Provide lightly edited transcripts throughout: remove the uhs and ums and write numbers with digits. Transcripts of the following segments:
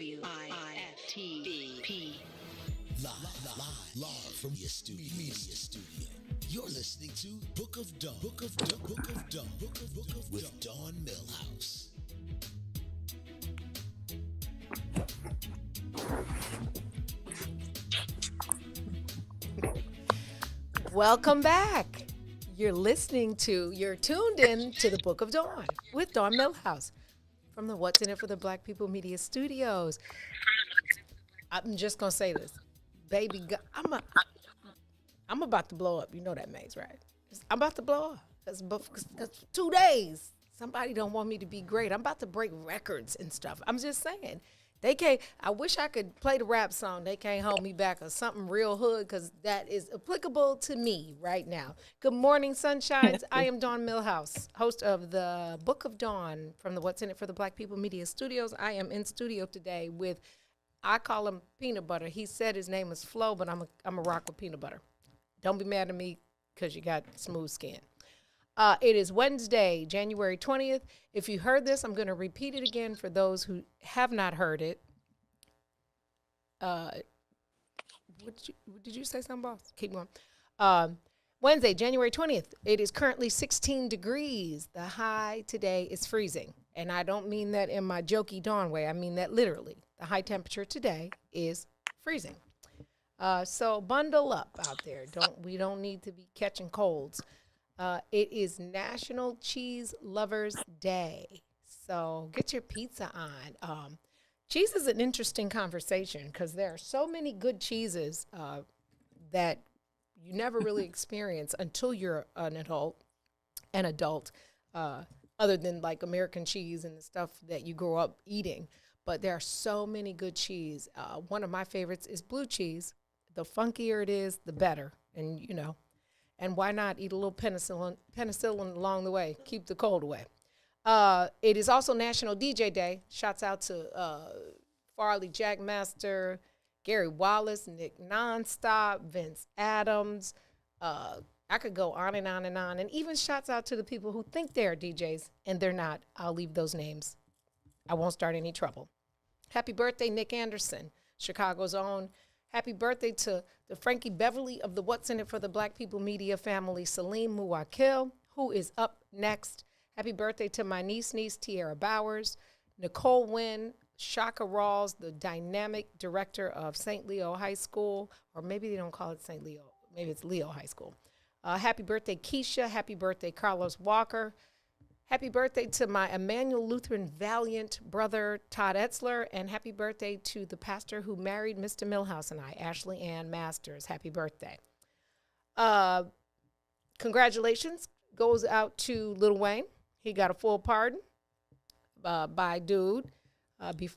WIFTV. Live from your studio. You're listening to Book of Dawn. Book of with Dawn Milhouse. Welcome back. You're tuned in to the Book of Dawn with Dawn Milhouse from the What's in It for the Black People Media Studios. I'm just gonna say this, baby. I'm about to blow up. You know that, Maze, right? I'm about to blow up. Because 2 days, somebody don't want me to be great. I'm about to break records and stuff. I'm just saying. They can't. I wish I could play the rap song. They can't hold me back or something real hood because that is applicable to me right now. Good morning, sunshines. I am Dawn Milhouse, host of the Book of Dawn from the What's in It for the Black People Media Studios. I am in studio today with, I call him Peanut Butter. He said his name is Flo, but I'm a rock with Peanut Butter. Don't be mad at me because you got smooth skin. It is Wednesday, January 20th. If you heard this, I'm going to repeat it again for those who have not heard it. Did you say something, boss? Keep going. Wednesday, January 20th. It is currently 16 degrees. The high today is freezing. And I don't mean that in my jokey Dawn way. I mean that literally. The high temperature today is freezing. So bundle up out there. We don't need to be catching colds. It is National Cheese Lovers Day. So get your pizza on. Cheese is an interesting conversation because there are so many good cheeses that you never really experience until you're an adult, other than like American cheese and the stuff that you grow up eating. But there are so many good cheese. One of my favorites is blue cheese. The funkier it is, the better. And, and why not eat a little penicillin along the way? Keep the cold away. It is also National DJ Day. Shouts out to Farley Jackmaster, Gary Wallace, Nick Nonstop, Vince Adams. I could go on and on and on. And even shouts out to the people who think they're DJs and they're not. I'll leave those names. I won't start any trouble. Happy birthday, Nick Anderson, Chicago's own. Happy birthday to the Frankie Beverly of the What's in It for the Black People Media family, Salim Muwakil, who is up next. Happy birthday to my niece, Tierra Bowers, Nicole Wynn, Shaka Rawls, the dynamic director of St. Leo High School, or maybe they don't call it St. Leo. Maybe it's Leo High School. Happy birthday, Keisha. Happy birthday, Carlos Walker. Happy birthday to my Emmanuel Lutheran Valiant brother, Todd Etzler. And happy birthday to the pastor who married Mr. Milhouse and I, Ashley Ann Masters. Happy birthday. Congratulations goes out to Lil Wayne. He got a full pardon by dude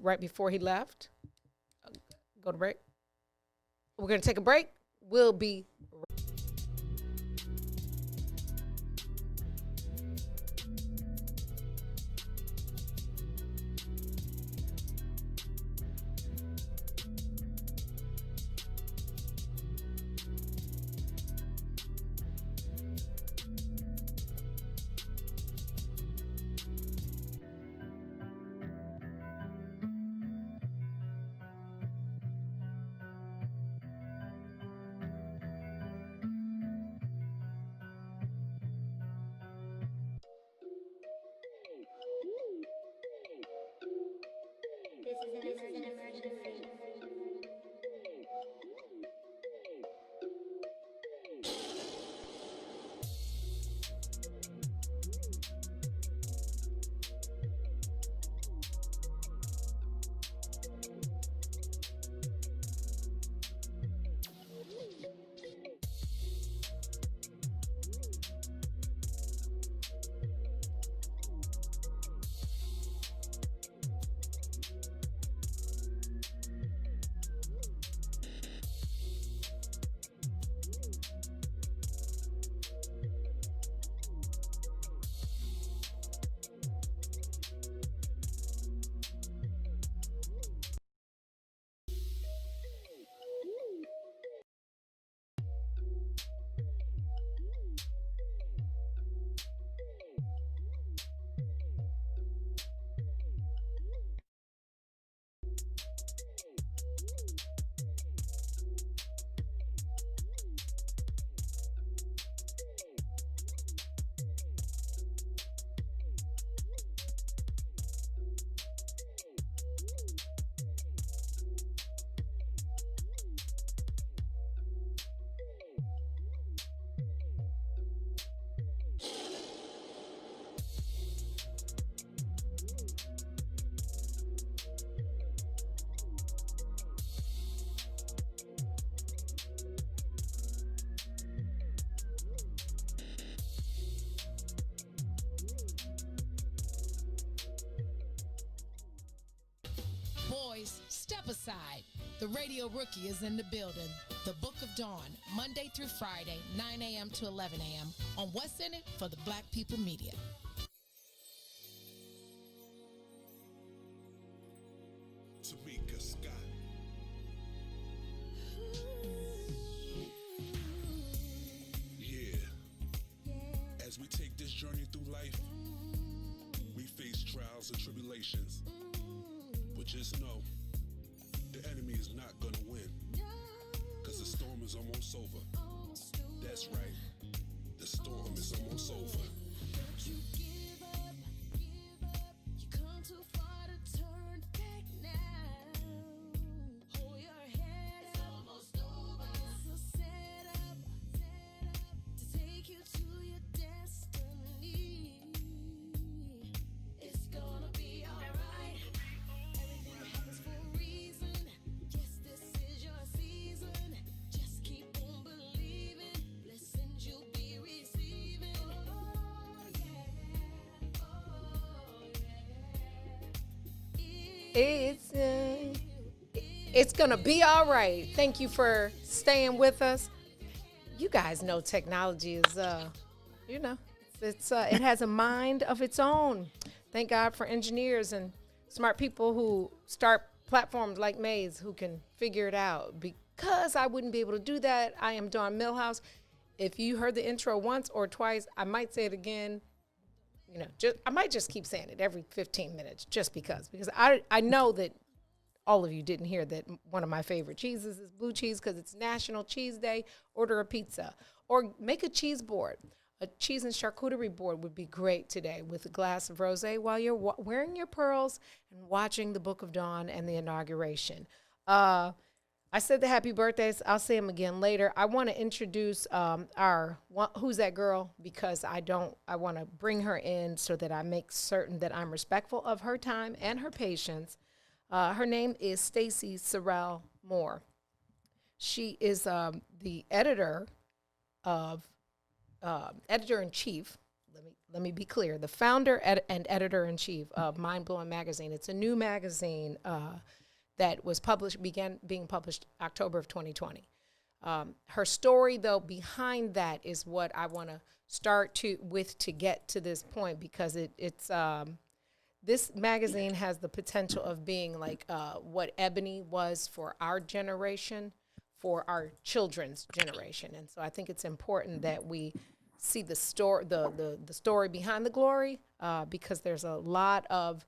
right before he left. Go to break. We're going to take a break. We'll be side. The radio rookie is in the building. The Book of Dawn, Monday through Friday, 9 a.m. to 11 a.m. on What's In It for the Black People Media. Tamika Scott. Yeah. As we take this journey through life, we face trials and tribulations. But just know, the enemy is not gonna win. Cause the storm is almost over. That's right. The storm is almost over. Don't you give up, give up. You come too far to turn back now. Hold your head up. It's almost over. So set up to take you to your destiny. It's gonna be alright. Everything happens for a reason. Yes, this is your season. Just keep on believing. Blessings you'll be receiving. Oh yeah, oh yeah. It's gonna be all right. Thank you for staying with us. You guys know technology is, it has a mind of its own. Thank God for engineers and smart people who start platforms like Maze who can figure it out. Because I wouldn't be able to do that, I am Dawn Milhouse. If you heard the intro once or twice, I might say it again. I might just keep saying it every 15 minutes just because I know that all of you didn't hear that one of my favorite cheeses is blue cheese because it's National Cheese Day. Order a pizza or make a cheese board. A cheese and charcuterie board would be great today with a glass of rosé while you're wearing your pearls and watching the Book of Dawn and the inauguration. I said the happy birthdays. I'll say them again later. I want to introduce our Who's That Girl because I want to bring her in so that I make certain that I'm respectful of her time and her patience. Her name is Stacy Sorrel Moore. She is the editor in chief. Let me be clear. The founder and editor in chief of Mind Blowing Magazine. It's a new magazine that was began being published October of 2020. Her story, though, behind that is what I want to start to get to this point because it's this magazine has the potential of being like what Ebony was for our generation, for our children's generation, and so I think it's important that we see the story behind the glory because there's a lot of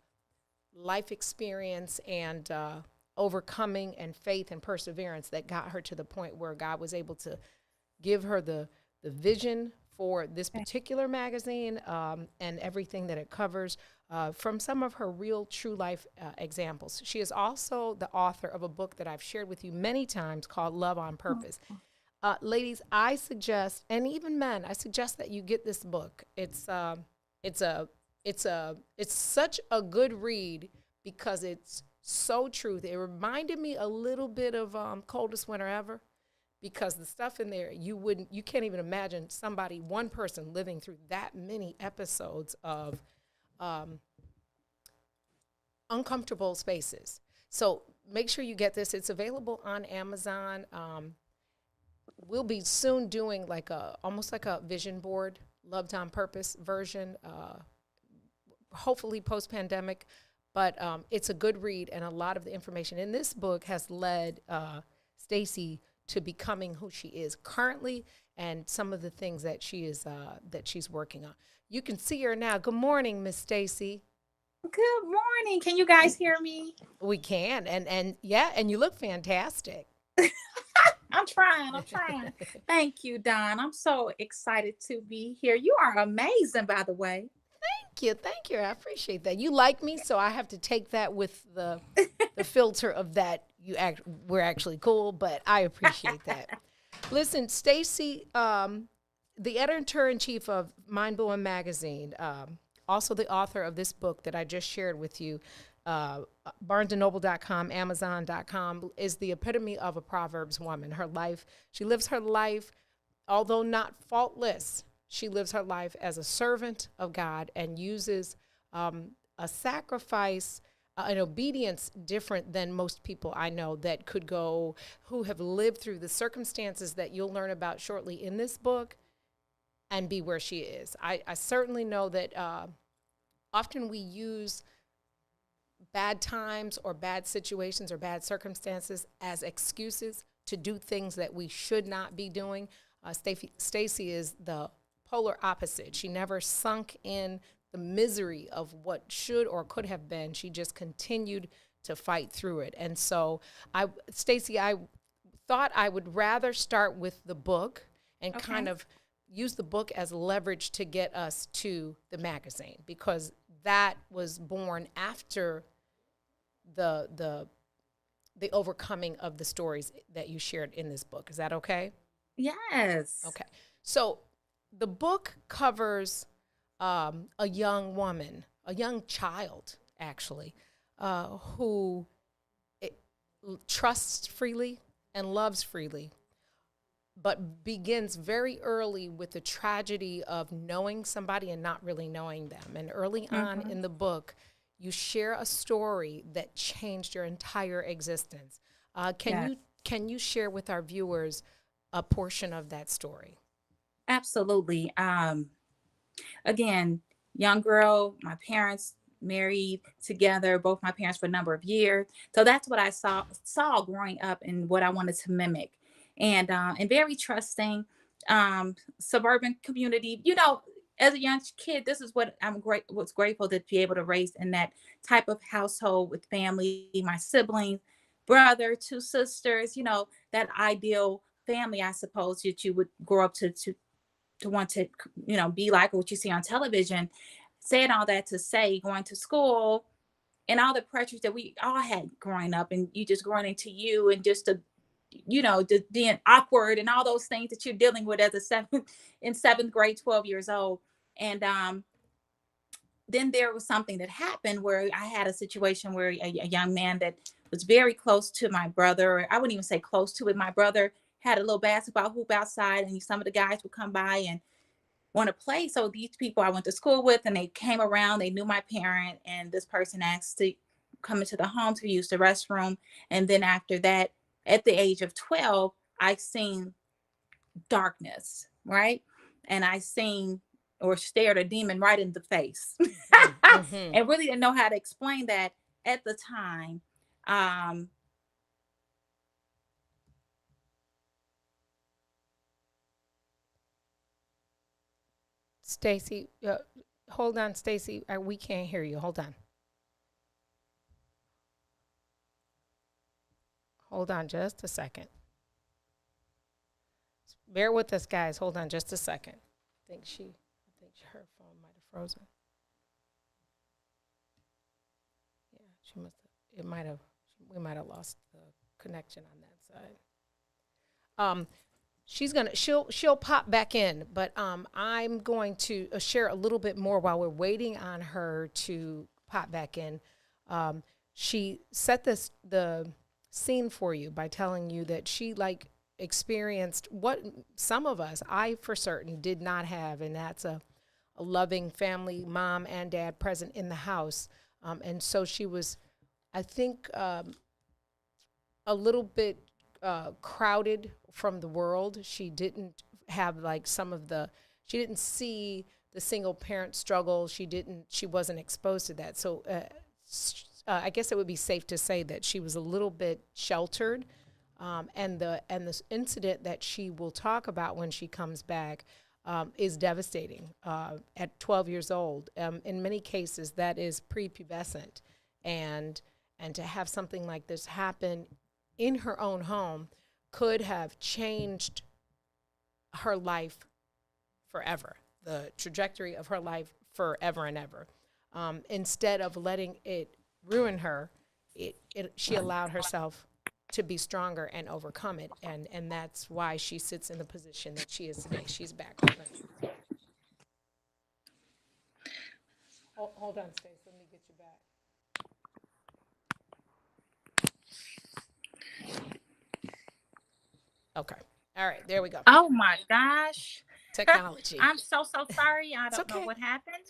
life experience and overcoming and faith and perseverance that got her to the point where God was able to give her the vision for this particular magazine and everything that it covers from some of her real true life examples. She is also the author of a book that I've shared with you many times called Love on Purpose. Ladies, I suggest, and even men, I suggest that you get this book. It's such a good read because it's so true. It reminded me a little bit of Coldest Winter Ever because the stuff in there, you can't even imagine one person living through that many episodes of uncomfortable spaces. So make sure you get this. It's available on Amazon. We'll be soon doing almost like a vision board, Loved on Purpose version, hopefully post-pandemic. But it's a good read, and a lot of the information in this book has led Stacy to becoming who she is currently, and some of the things that she's working on. You can see her now. Good morning, Miss Stacy. Good morning. Can you guys hear me? We can, and you look fantastic. I'm trying. Thank you, Don. I'm so excited to be here. You are amazing, by the way. Thank you. I appreciate that. You like me, so I have to take that with the filter of that we're actually cool, but I appreciate that. Listen, Stacy, the editor-in-chief of Mind Blowing Magazine, also the author of this book that I just shared with you, BarnesandNoble.com, Amazon.com, is the epitome of a Proverbs woman. Her life, she lives her life, although not faultless, she lives her life as a servant of God and uses a sacrifice an obedience different than most people I know that could go, who have lived through the circumstances that you'll learn about shortly in this book and be where she is. I certainly know that often we use bad times or bad situations or bad circumstances as excuses to do things that we should not be doing. Stacy is the polar opposite. She never sunk in the misery of what should or could have been. She just continued to fight through it. And so, Stacy, I thought I would rather start with the book and kind of use the book as leverage to get us to the magazine, because that was born after the overcoming of the stories that you shared in this book. Is that okay? Yes. Okay. So the book covers a young woman, a young child, actually, who trusts freely and loves freely, but begins very early with the tragedy of knowing somebody and not really knowing them. And early on in the book, you share a story that changed your entire existence. Can you share with our viewers a portion of that story? Absolutely. Again, young girl, my parents married together, both my parents for a number of years. So that's what I saw growing up and what I wanted to mimic. And very trusting, suburban community. You know, as a young kid, this is what was grateful to be able to raise in that type of household with family, my siblings, brother, two sisters, you know, that ideal family, I suppose, that you would grow up to want to, you know, be like what you see on television. Saying all that to say, going to school and all the pressures that we all had growing up, and you just growing into you, and just to, you know, just being awkward and all those things that you're dealing with as a seventh grade, 12 years old. And then there was something that happened where I had a situation where a young man that was very close to my brother, or I wouldn't even say close to it. My brother had a little basketball hoop outside, and some of the guys would come by and want to play. So these people I went to school with, and they came around, they knew my parent, and this person asked to come into the home to use the restroom. And then after that, at the age of 12, I seen darkness, right? And I seen or stared a demon right in the face. And really didn't know how to explain that at the time. Stacy, hold on, Stacy. We can't hear you. Hold on. Hold on just a second. Bear with us, guys. Hold on just a second. I think her phone might have frozen. Yeah, she must have. We might have lost the connection on that side. She'll pop back in, but I'm going to share a little bit more while we're waiting on her to pop back in. She set the scene for you by telling you that she experienced what some of us, I for certain, did not have, and that's a loving family, mom and dad present in the house. And so she was, I think, a little bit crowded from the world. She didn't have she didn't see the single parent struggle. She wasn't exposed to that. So I guess it would be safe to say that she was a little bit sheltered. And this incident that she will talk about when she comes back is devastating. At 12 years old, in many cases, that is prepubescent, and to have something like this happen in her own home could have changed her life forever, the trajectory of her life forever and ever. Instead of letting it ruin her, she allowed herself to be stronger and overcome it, and that's why she sits in the position that she is today. She's back. Hold on, Stace. Let me get you back. Okay. All right. There we go. Oh my gosh. Technology. I'm so sorry. I don't okay. know what happened.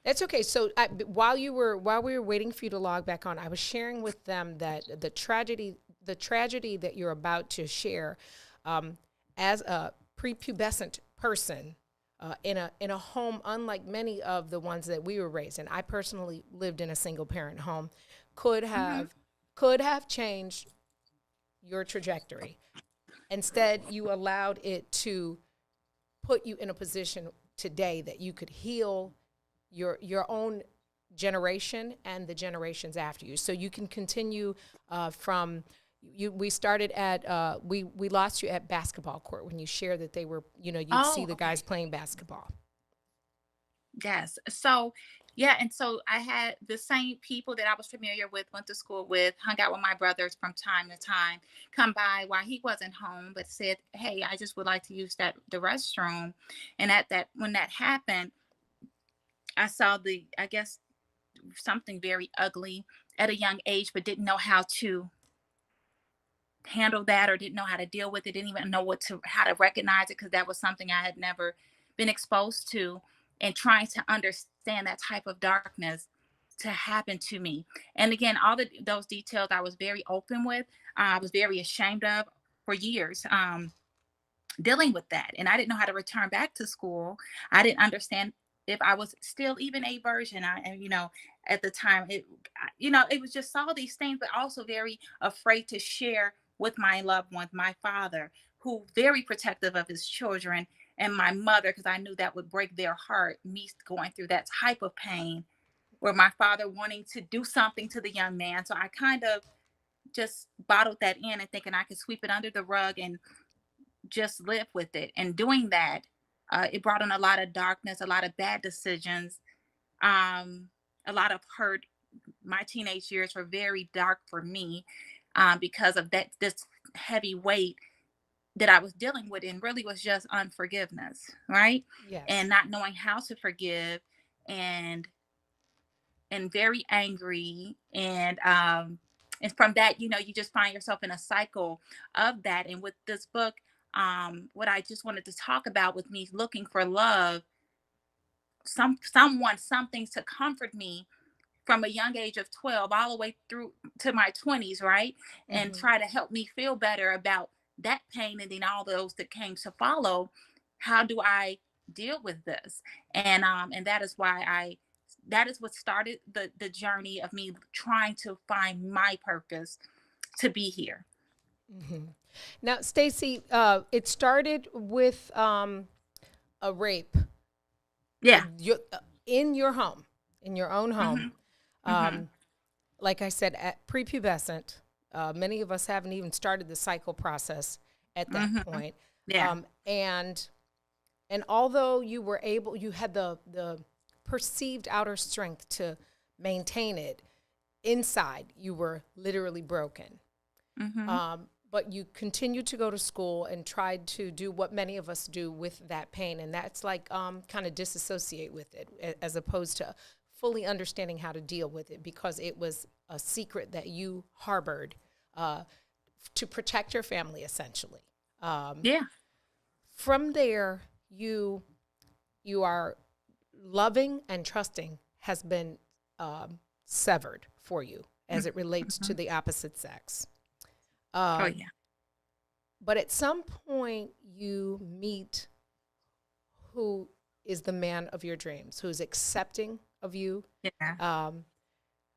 That's okay. So while we were waiting for you to log back on, I was sharing with them that the tragedy that you're about to share, as a prepubescent person, in a home unlike many of the ones that we were raised in. I personally lived in a single parent home, could Hmm. have could have changed your trajectory. Instead, you allowed it to put you in a position today that you could heal your own generation and the generations after you. So you can continue from you. We started at we lost you at basketball court when you shared that they were, you'd see Oh, the okay. guys playing basketball. Yes. So, yeah. And so I had the same people that I was familiar with, went to school with, hung out with my brothers from time to time, come by while he wasn't home, but said, "Hey, I just would like to use the restroom." And when that happened, I saw I guess, something very ugly at a young age, but didn't know how to handle that or didn't know how to deal with it, didn't even know how to recognize it because that was something I had never been exposed to, and trying to understand that type of darkness to happen to me. And again, all those details I was very open with. I was very ashamed of for years. Dealing with that, and I didn't know how to return back to school. I didn't understand if I was still even a virgin. At the time, it was just all these things, but also very afraid to share with my loved ones, my father, who very protective of his children, and my mother, because I knew that would break their heart, me going through that type of pain, where my father wanting to do something to the young man. So I kind of just bottled that in and thinking I could sweep it under the rug and just live with it. And doing that, it brought on a lot of darkness, a lot of bad decisions, um, a lot of hurt. My teenage years were very dark for me, because of this heavy weight that I was dealing with, and really was just unforgiveness, right? And Yes. not knowing how to forgive, and very angry, and from that, you just find yourself in a cycle of that. And with this book, what I just wanted to talk about with me looking for love, someone, something to comfort me from a young age of 12 all the way through to my 20s, right? And Hmm. try to help me feel better about that pain, and then all those that came to follow. How do I deal with this? And that is what started the journey of me trying to find my purpose to be here. Hmm. Now, Stacy, it started with a rape Yeah. in your home, in your own home. Mhm. Mhm. Um, like I said, at prepubescent, many of us haven't even started the cycle process at that Mhm. point. Yeah. And although you had the perceived outer strength to maintain it, inside you were literally broken. Mhm. But you continued to go to school and tried to do what many of us do with that pain, and that's like kind of disassociate with it, as opposed to fully understanding how to deal with it, because it was a secret that you harbored uh, to protect your family, essentially. Um, Yeah. from there, you are loving and trusting has been severed for you as it relates to Mhm. the opposite sex. Oh Um, yeah. but at some point, you meet who is the man of your dreams, who's accepting of you. Yeah. Um,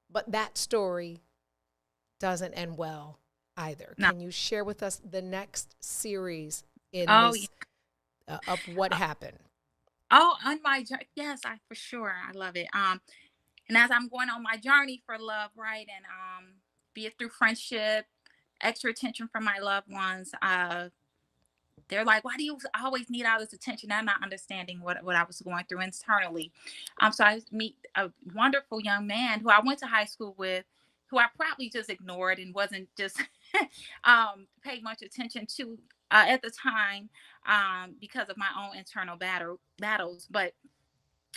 but that story doesn't end well either. No. Can you share with us the next series in Oh yeah. this of what happened? Oh, on my journey, yes, I for sure, I love it. And as I'm going on my journey for love, right, and be it through friendship, extra attention from my loved ones, they're like, "Why do you always need all this attention?" I'm not understanding what I was going through internally. So I meet a wonderful young man who I went to high school with, who I probably just ignored and wasn't just paid much attention to at the time, because of my own internal battles. But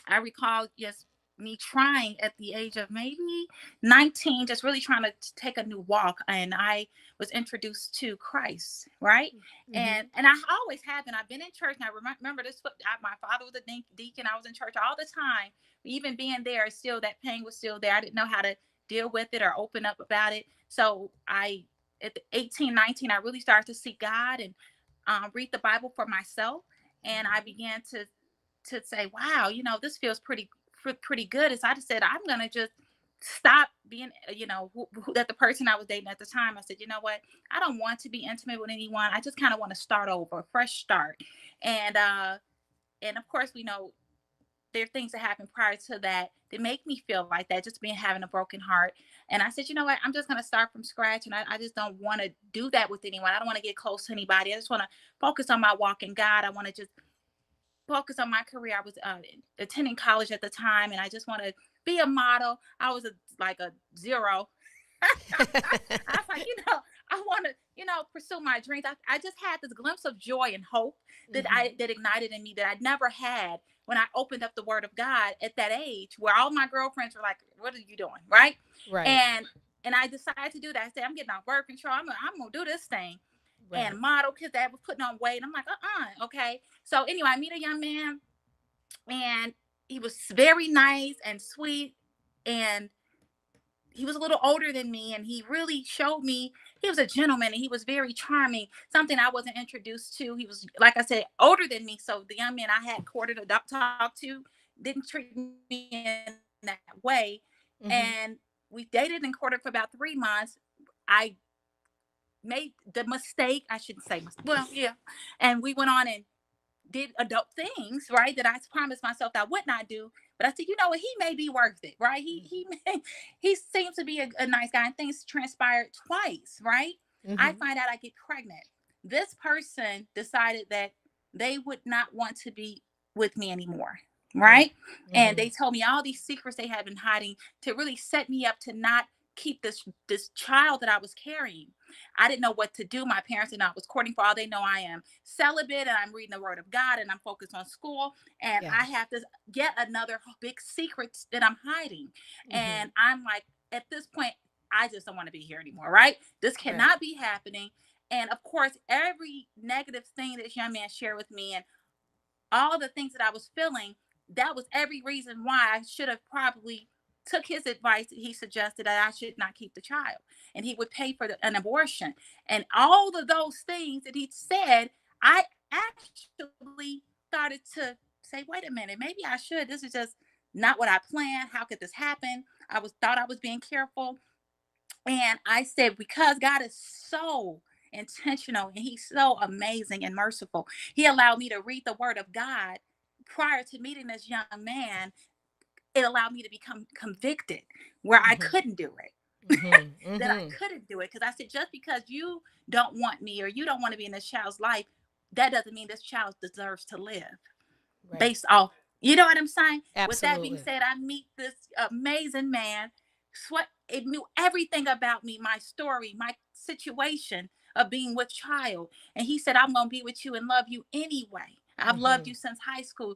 I recall, yes, me trying at the age of maybe 19, just really trying to take a new walk. And I was introduced to Christ, right? Mm-hmm. And I always have been. I've been in church, and I remember this. My father was a deacon. I was in church all the time. Even being there, still that pain was still there. I didn't know how to deal with it or open up about it. So at the 18, 19, I really started to seek God and read the Bible for myself. And I began to say, wow, this feels pretty good. And so I just said, I'm gonna just stop being, that the person I was dating at the time. I said, you know what? I don't want to be intimate with anyone. I just kind of want to start over, a fresh start. And of course, we know there are things that happened prior to that that make me feel like that, just being having a broken heart. And I said, you know what? I'm just going to start from scratch. And I just don't want to do that with anyone. I don't want to get close to anybody. I just want to focus on my walk in God. I want to just focus on my career. I was attending college at the time, and I just want to be a model. I was like a zero. I was like, I want to, pursue my dreams. I just had this glimpse of joy and hope that that ignited in me that I'd never had when I opened up the Word of God at that age, where all my girlfriends were like, "What are you doing?" Right? Right. And I decided to do that. I said, "I'm getting on birth control. I'm gonna do this thing." Right. And model, because that was putting on weight. I'm like, okay. So anyway, I meet a young man, and he was very nice and sweet, and he was a little older than me, and he really showed me he was a gentleman, and he was very charming, something I wasn't introduced to. He was, like I said, older than me. So the young man I had courted or talked to didn't treat me in that way. And we dated and courted for about 3 months. I made the mistake, I shouldn't say, well, yeah. And we went on and did adult things, right? That I promised myself that I would not do. But I said, you know what? He may be worth it, right? He seems to be a nice guy, and things transpired twice, right? I find out I get pregnant. This person decided that they would not want to be with me anymore, right? And they told me all these secrets they had been hiding to really set me up to not keep this child that I was carrying. I didn't know what to do. My parents and I was courting. For all they know, I am celibate, and I'm reading the Word of God, and I'm focused on school, and I have this yet another big secret that I'm hiding. And I'm like, at this point, I just don't want to be here anymore, right? This cannot be happening. And of course, every negative thing this young man shared with me, and all the things that I was feeling, that was every reason why I should have probably took his advice. He suggested that I should not keep the child, and he would pay for an abortion. And all of those things that he said, I actually started to say, wait a minute, maybe I should. This is just not what I planned. How could this happen? Thought I was being careful. And I said, because God is so intentional, and he's so amazing and merciful, he allowed me to read the Word of God prior to meeting this young man. It allowed me to become convicted where I couldn't do it. That I couldn't do it, because I said, just because you don't want me, or you don't want to be in this child's life, that doesn't mean this child deserves to live based off, you know what I'm saying? Absolutely. With that being said, I meet this amazing man. It knew everything about me, my story, my situation of being with child. And he said, I'm going to be with you and love you anyway. I've loved you since high school.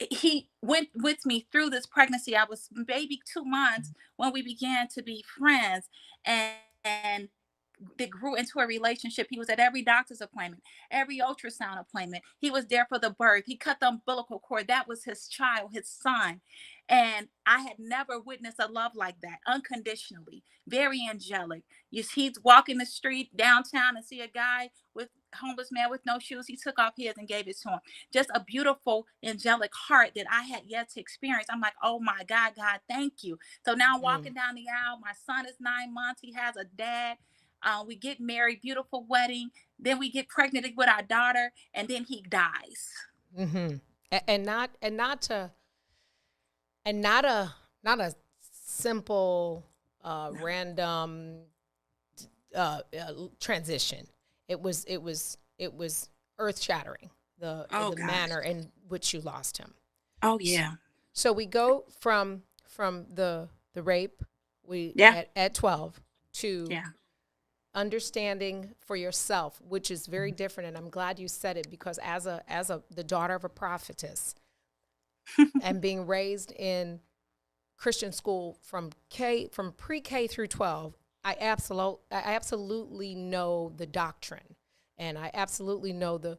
He went with me through this pregnancy. I was maybe 2 months when we began to be friends, and it grew into a relationship. He was at every doctor's appointment, every ultrasound appointment. He was there for the birth. He cut the umbilical cord. That was his child, his son. And I had never witnessed a love like that, unconditionally, very angelic. He'd walk in the street downtown and see a guy with homeless man with no shoes. He took off his and gave it to him. Just a beautiful, angelic heart that I had yet to experience. I'm like, oh my God, God, thank you. So now I'm walking down the aisle. My son is 9 months. He has a dad. We get married, beautiful wedding. Then we get pregnant with our daughter, and then he dies. And not a simple random transition. It was earth shattering, the manner in which you lost him. Oh yeah. So we go from the rape at 12 to understanding for yourself, which is very different. And I'm glad you said it, because as the daughter of a prophetess, and being raised in Christian school from pre-K through 12, I absolutely know the doctrine, and I absolutely know the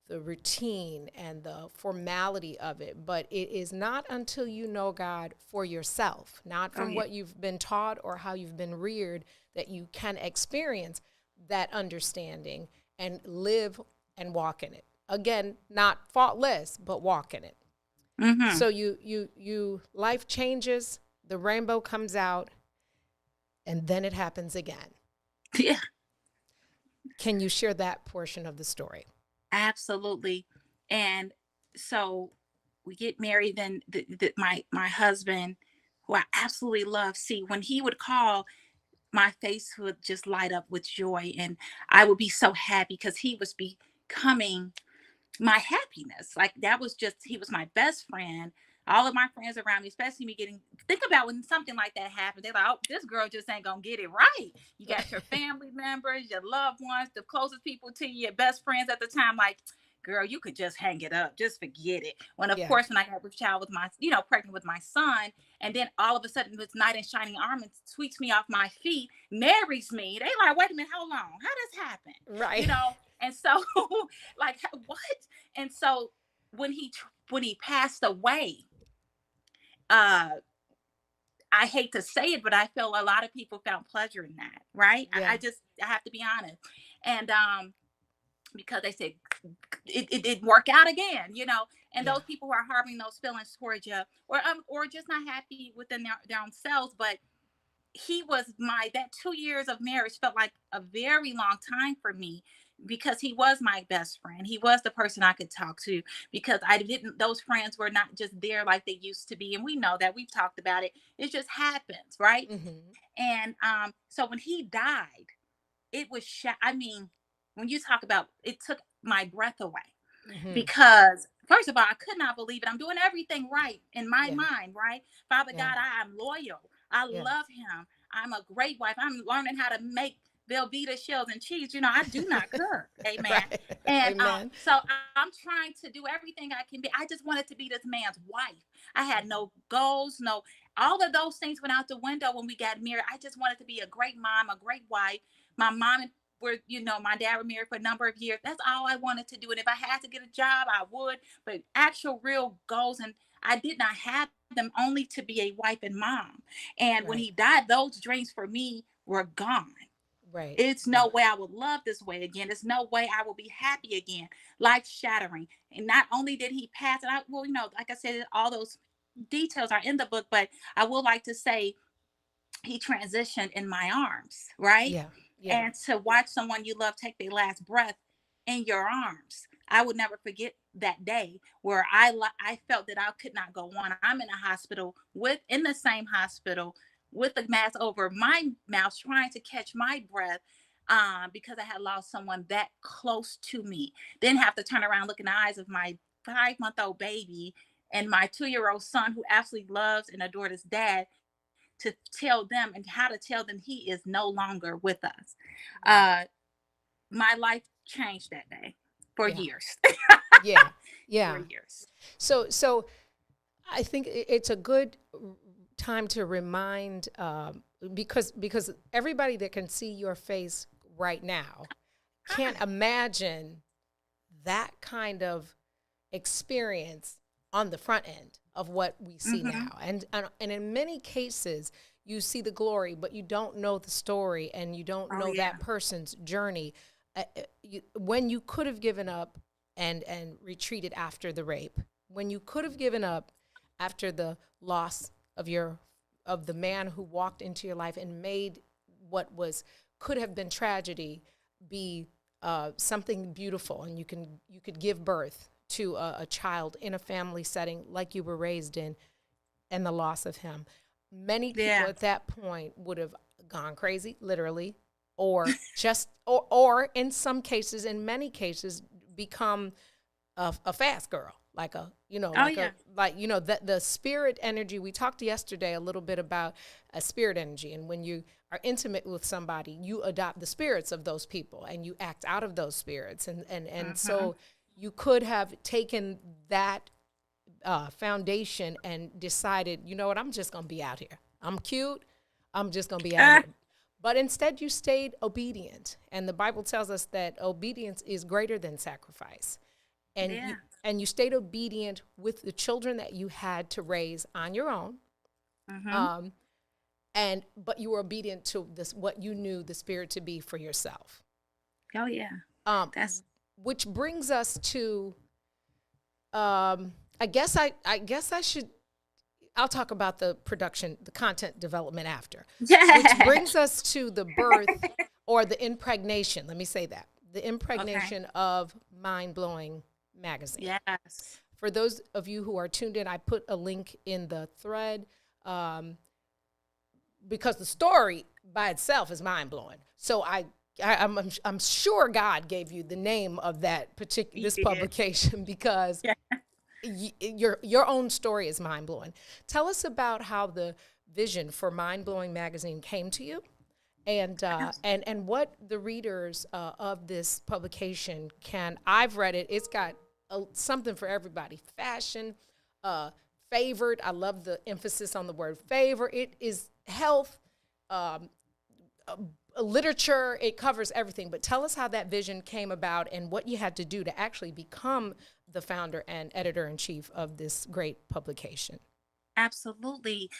routine and the formality of it. But it is not until you know God for yourself, not from what you've been taught or how you've been reared, that you can experience that understanding and live and walk in it. Again, not faultless, but walk in it. Mm-hmm. So you life changes, the rainbow comes out, and then it happens again. Yeah, Can you share that portion of the story? absolutely. And so we get married. Then my husband, who I absolutely love, see, when he would call, my face would just light up with joy, and I would be so happy because he was becoming my happiness. Like, that was just, he was my best friend. All of my friends around me, especially me getting, think about when something like that happens. They're like, oh, this girl just ain't gonna get it right. You got your family members, your loved ones, the closest people to you, your best friends at the time, like, girl, you could just hang it up, just forget it. When, of Yeah. course, when I got with child with my, pregnant with my son, and then all of a sudden this knight in shining armor sweeps me off my feet, marries me. They like, wait a minute, how long? How does happen? Right. And so, like, what? And so when he passed away, I hate to say it, but I feel a lot of people found pleasure in that, right? Yeah. I have to be honest. And because they said it didn't work out again, and those people who are harboring those feelings towards you, or just not happy within their own selves. But he was that 2 years of marriage felt like a very long time for me, because he was my best friend. He was the person I could talk to, because those friends were not just there like they used to be. And we know that, we've talked about it. It just happens, right? Mm-hmm. And so when he died, it was, when you talk about, it took my breath away, Mm-hmm. because first of all, I could not believe it. I'm doing everything right in my mind, right? Father God, I am loyal. I love him. I'm a great wife. I'm learning how to make Velveeta shells and cheese. I do not cook. Amen. Right. And Amen. so I'm trying to do everything I can be. I just wanted to be this man's wife. I had no goals, all of those things went out the window when we got married. I just wanted to be a great mom, a great wife. My mom my dad were married for a number of years. That's all I wanted to do. And if I had to get a job, I would. But actual real goals, and I did not have them, only to be a wife and mom. And when he died, those dreams for me were gone. Right. It's no way I would love this way again. There's no way I will be happy again. Life shattering. And not only did he pass, and like I said, all those details are in the book, but I would like to say he transitioned in my arms, right? Yeah. And to watch someone you love take their last breath in your arms, I would never forget that day where I felt that I could not go on. I'm in a hospital in the same hospital with a mask over my mouth, trying to catch my breath, because I had lost someone that close to me. Then have to turn around, look in the eyes of my 5-month-old baby and my 2-year-old son, who absolutely loves and adores his dad, to tell them, and how to tell them he is no longer with us. My life changed that day for years. Yeah. For years. So I think it's a good time to remind, because everybody that can see your face right now can't imagine that kind of experience on the front end of what we see now. And in many cases, you see the glory, but you don't know the story, and you don't know that person's journey. When you could have given up and retreated after the rape, when you could have given up after the loss of the man who walked into your life and made what could have been tragedy be something beautiful, and you could give birth to a child in a family setting like you were raised in, and the loss of him. Many people at that point would have gone crazy, literally, or just, or in some cases, in many cases, become a fast girl, like the spirit energy. We talked yesterday a little bit about a spirit energy, and when you are intimate with somebody, you adopt the spirits of those people, and you act out of those spirits, and so you could have taken that foundation and decided, you know what, I'm just going to be out here. I'm cute. I'm just going to be out here. But instead you stayed obedient. And the Bible tells us that obedience is greater than sacrifice. And you stayed obedient with the children that you had to raise on your own. But you were obedient to this, what you knew the Spirit to be for yourself. Oh yeah. Which brings us to, I guess I should, I'll talk about the production, the content development after. Which brings us to the birth or the impregnation. Let me say that. The impregnation of Mind Blowing Magazine. Yes. For those of you who are tuned in, I put a link in the thread because the story by itself is mind blowing. So I'm sure God gave you the name of that this publication because your own story is mind blowing. Tell us about how the vision for Mind Blowing Magazine came to you, and what the readers of this publication can. I've read it. It's got something for everybody. Fashion, favored. I love the emphasis on the word favor. It is health, literature. It covers everything. But tell us how that vision came about and what you had to do to actually become the founder and editor-in-chief of this great publication. Absolutely.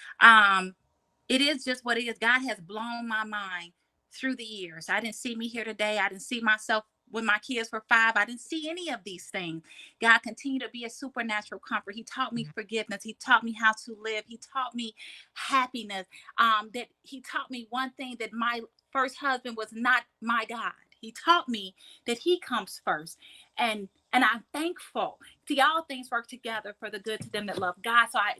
It is just what it is. God has blown my mind through the years. I didn't see me here today. I didn't see myself when my kids were 5. I didn't see any of these things. God continued to be a supernatural comfort. He taught me forgiveness. He taught me how to live. He taught me happiness. That he taught me one thing, that my first husband was not my God. He taught me that he comes first. And I'm thankful. See, all things work together for the good to them that love God. So I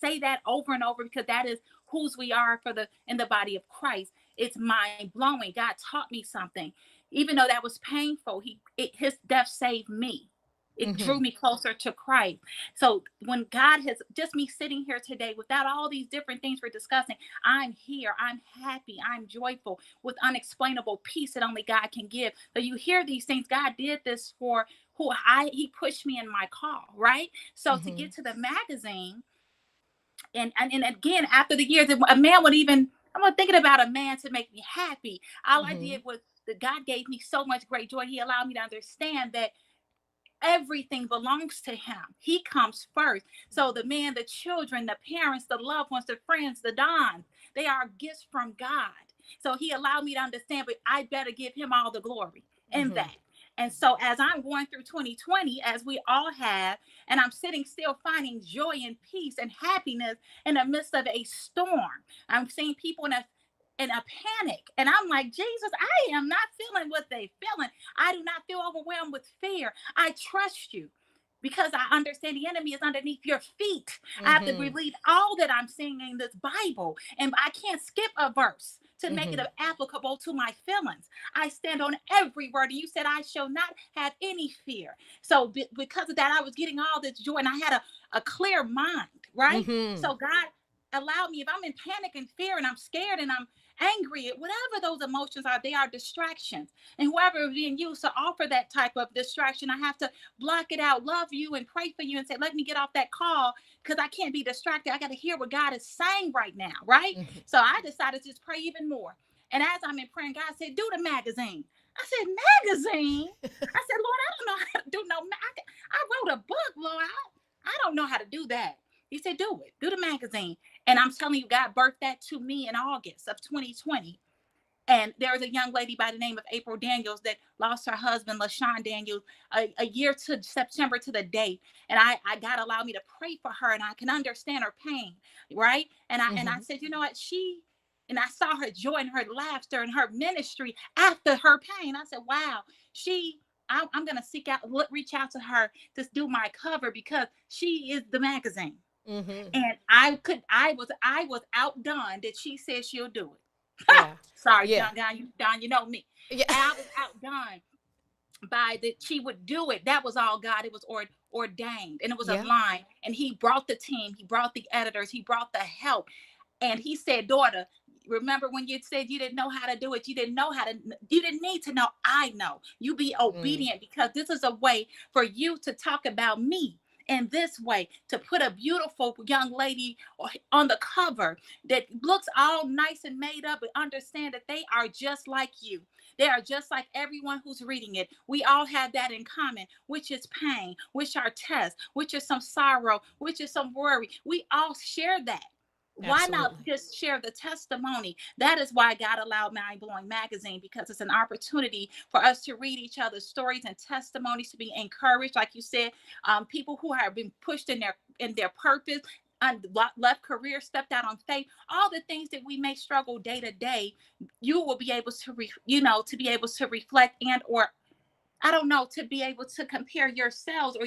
say that over and over because that is whose we are in the body of Christ. It's mind blowing. God taught me something. Even though that was painful, his death saved me. It drew me closer to Christ. So when God has just me sitting here today without all these different things we're discussing, I'm here. I'm happy. I'm joyful with unexplainable peace that only God can give. So you hear these things. God did this for he pushed me in my call, right? So to get to the magazine, and again, after the years, a man would even, I'm not thinking about a man to make me happy. All I did was that God gave me so much great joy. He allowed me to understand that everything belongs to him. He comes first. So the men, the children, the parents, the loved ones, the friends, the dons, they are gifts from God. So he allowed me to understand, but I better give him all the glory in that. And so as I'm going through 2020, as we all have, and I'm sitting still finding joy and peace and happiness in the midst of a storm, I'm seeing people in a panic. And I'm like, Jesus, I am not feeling what they're feeling. I do not feel overwhelmed with fear. I trust you because I understand the enemy is underneath your feet. I have to believe all that I'm seeing in this Bible. And I can't skip a verse to make it applicable to my feelings. I stand on every word. And you said, I shall not have any fear. So because of that, I was getting all this joy and I had a clear mind, right? So God allowed me, if I'm in panic and fear and I'm scared and I'm angry, whatever those emotions are, they are distractions. And whoever is being used to offer that type of distraction, I have to block it out, love you and pray for you and say, let me get off that call because I can't be distracted. I got to hear what God is saying right now, right? So I decided to just pray even more. And as I'm in praying, God said, do the magazine. I said, magazine? I said, Lord, I don't know how to do no magazine. I wrote a book, Lord. I don't know how to do that. He said, do it. Do the magazine. And I'm telling you, God birthed that to me in August of 2020. And there was a young lady by the name of April Daniels that lost her husband, LaShawn Daniels, a year to September to the date. And I God allowed me to pray for her and I can understand her pain, right? And I said, you know what? And I saw her joy and her laughter and her ministry after her pain. I said, wow, I'm going to reach out to her to do my cover because she is the magazine. And I was outdone that she said she'll do it. Yeah. Sorry, yeah. Don, you know me. Yeah. I was outdone by that she would do it. That was all God. It was ordained and it was a line. And he brought the team, he brought the editors, he brought the help. And he said, daughter, remember when you said you didn't know how to do it? You didn't need to know. I know. You be obedient because this is a way for you to talk about me in this way, to put a beautiful young lady on the cover that looks all nice and made up, but understand that they are just like you. They are just like everyone who's reading it. We all have that in common, which is pain, which are tests, which is some sorrow, which is some worry. We all share that. Why not Absolutely. just share the testimony? That is why God allowed Mind Blowing Magazine, because it's an opportunity for us to read each other's stories and testimonies, to be encouraged. Like you said, people who have been pushed in their purpose, left career, stepped out on faith, all the things that we may struggle day to day, you will be able to, to be able to reflect and or I don't know, to be able to compare yourselves or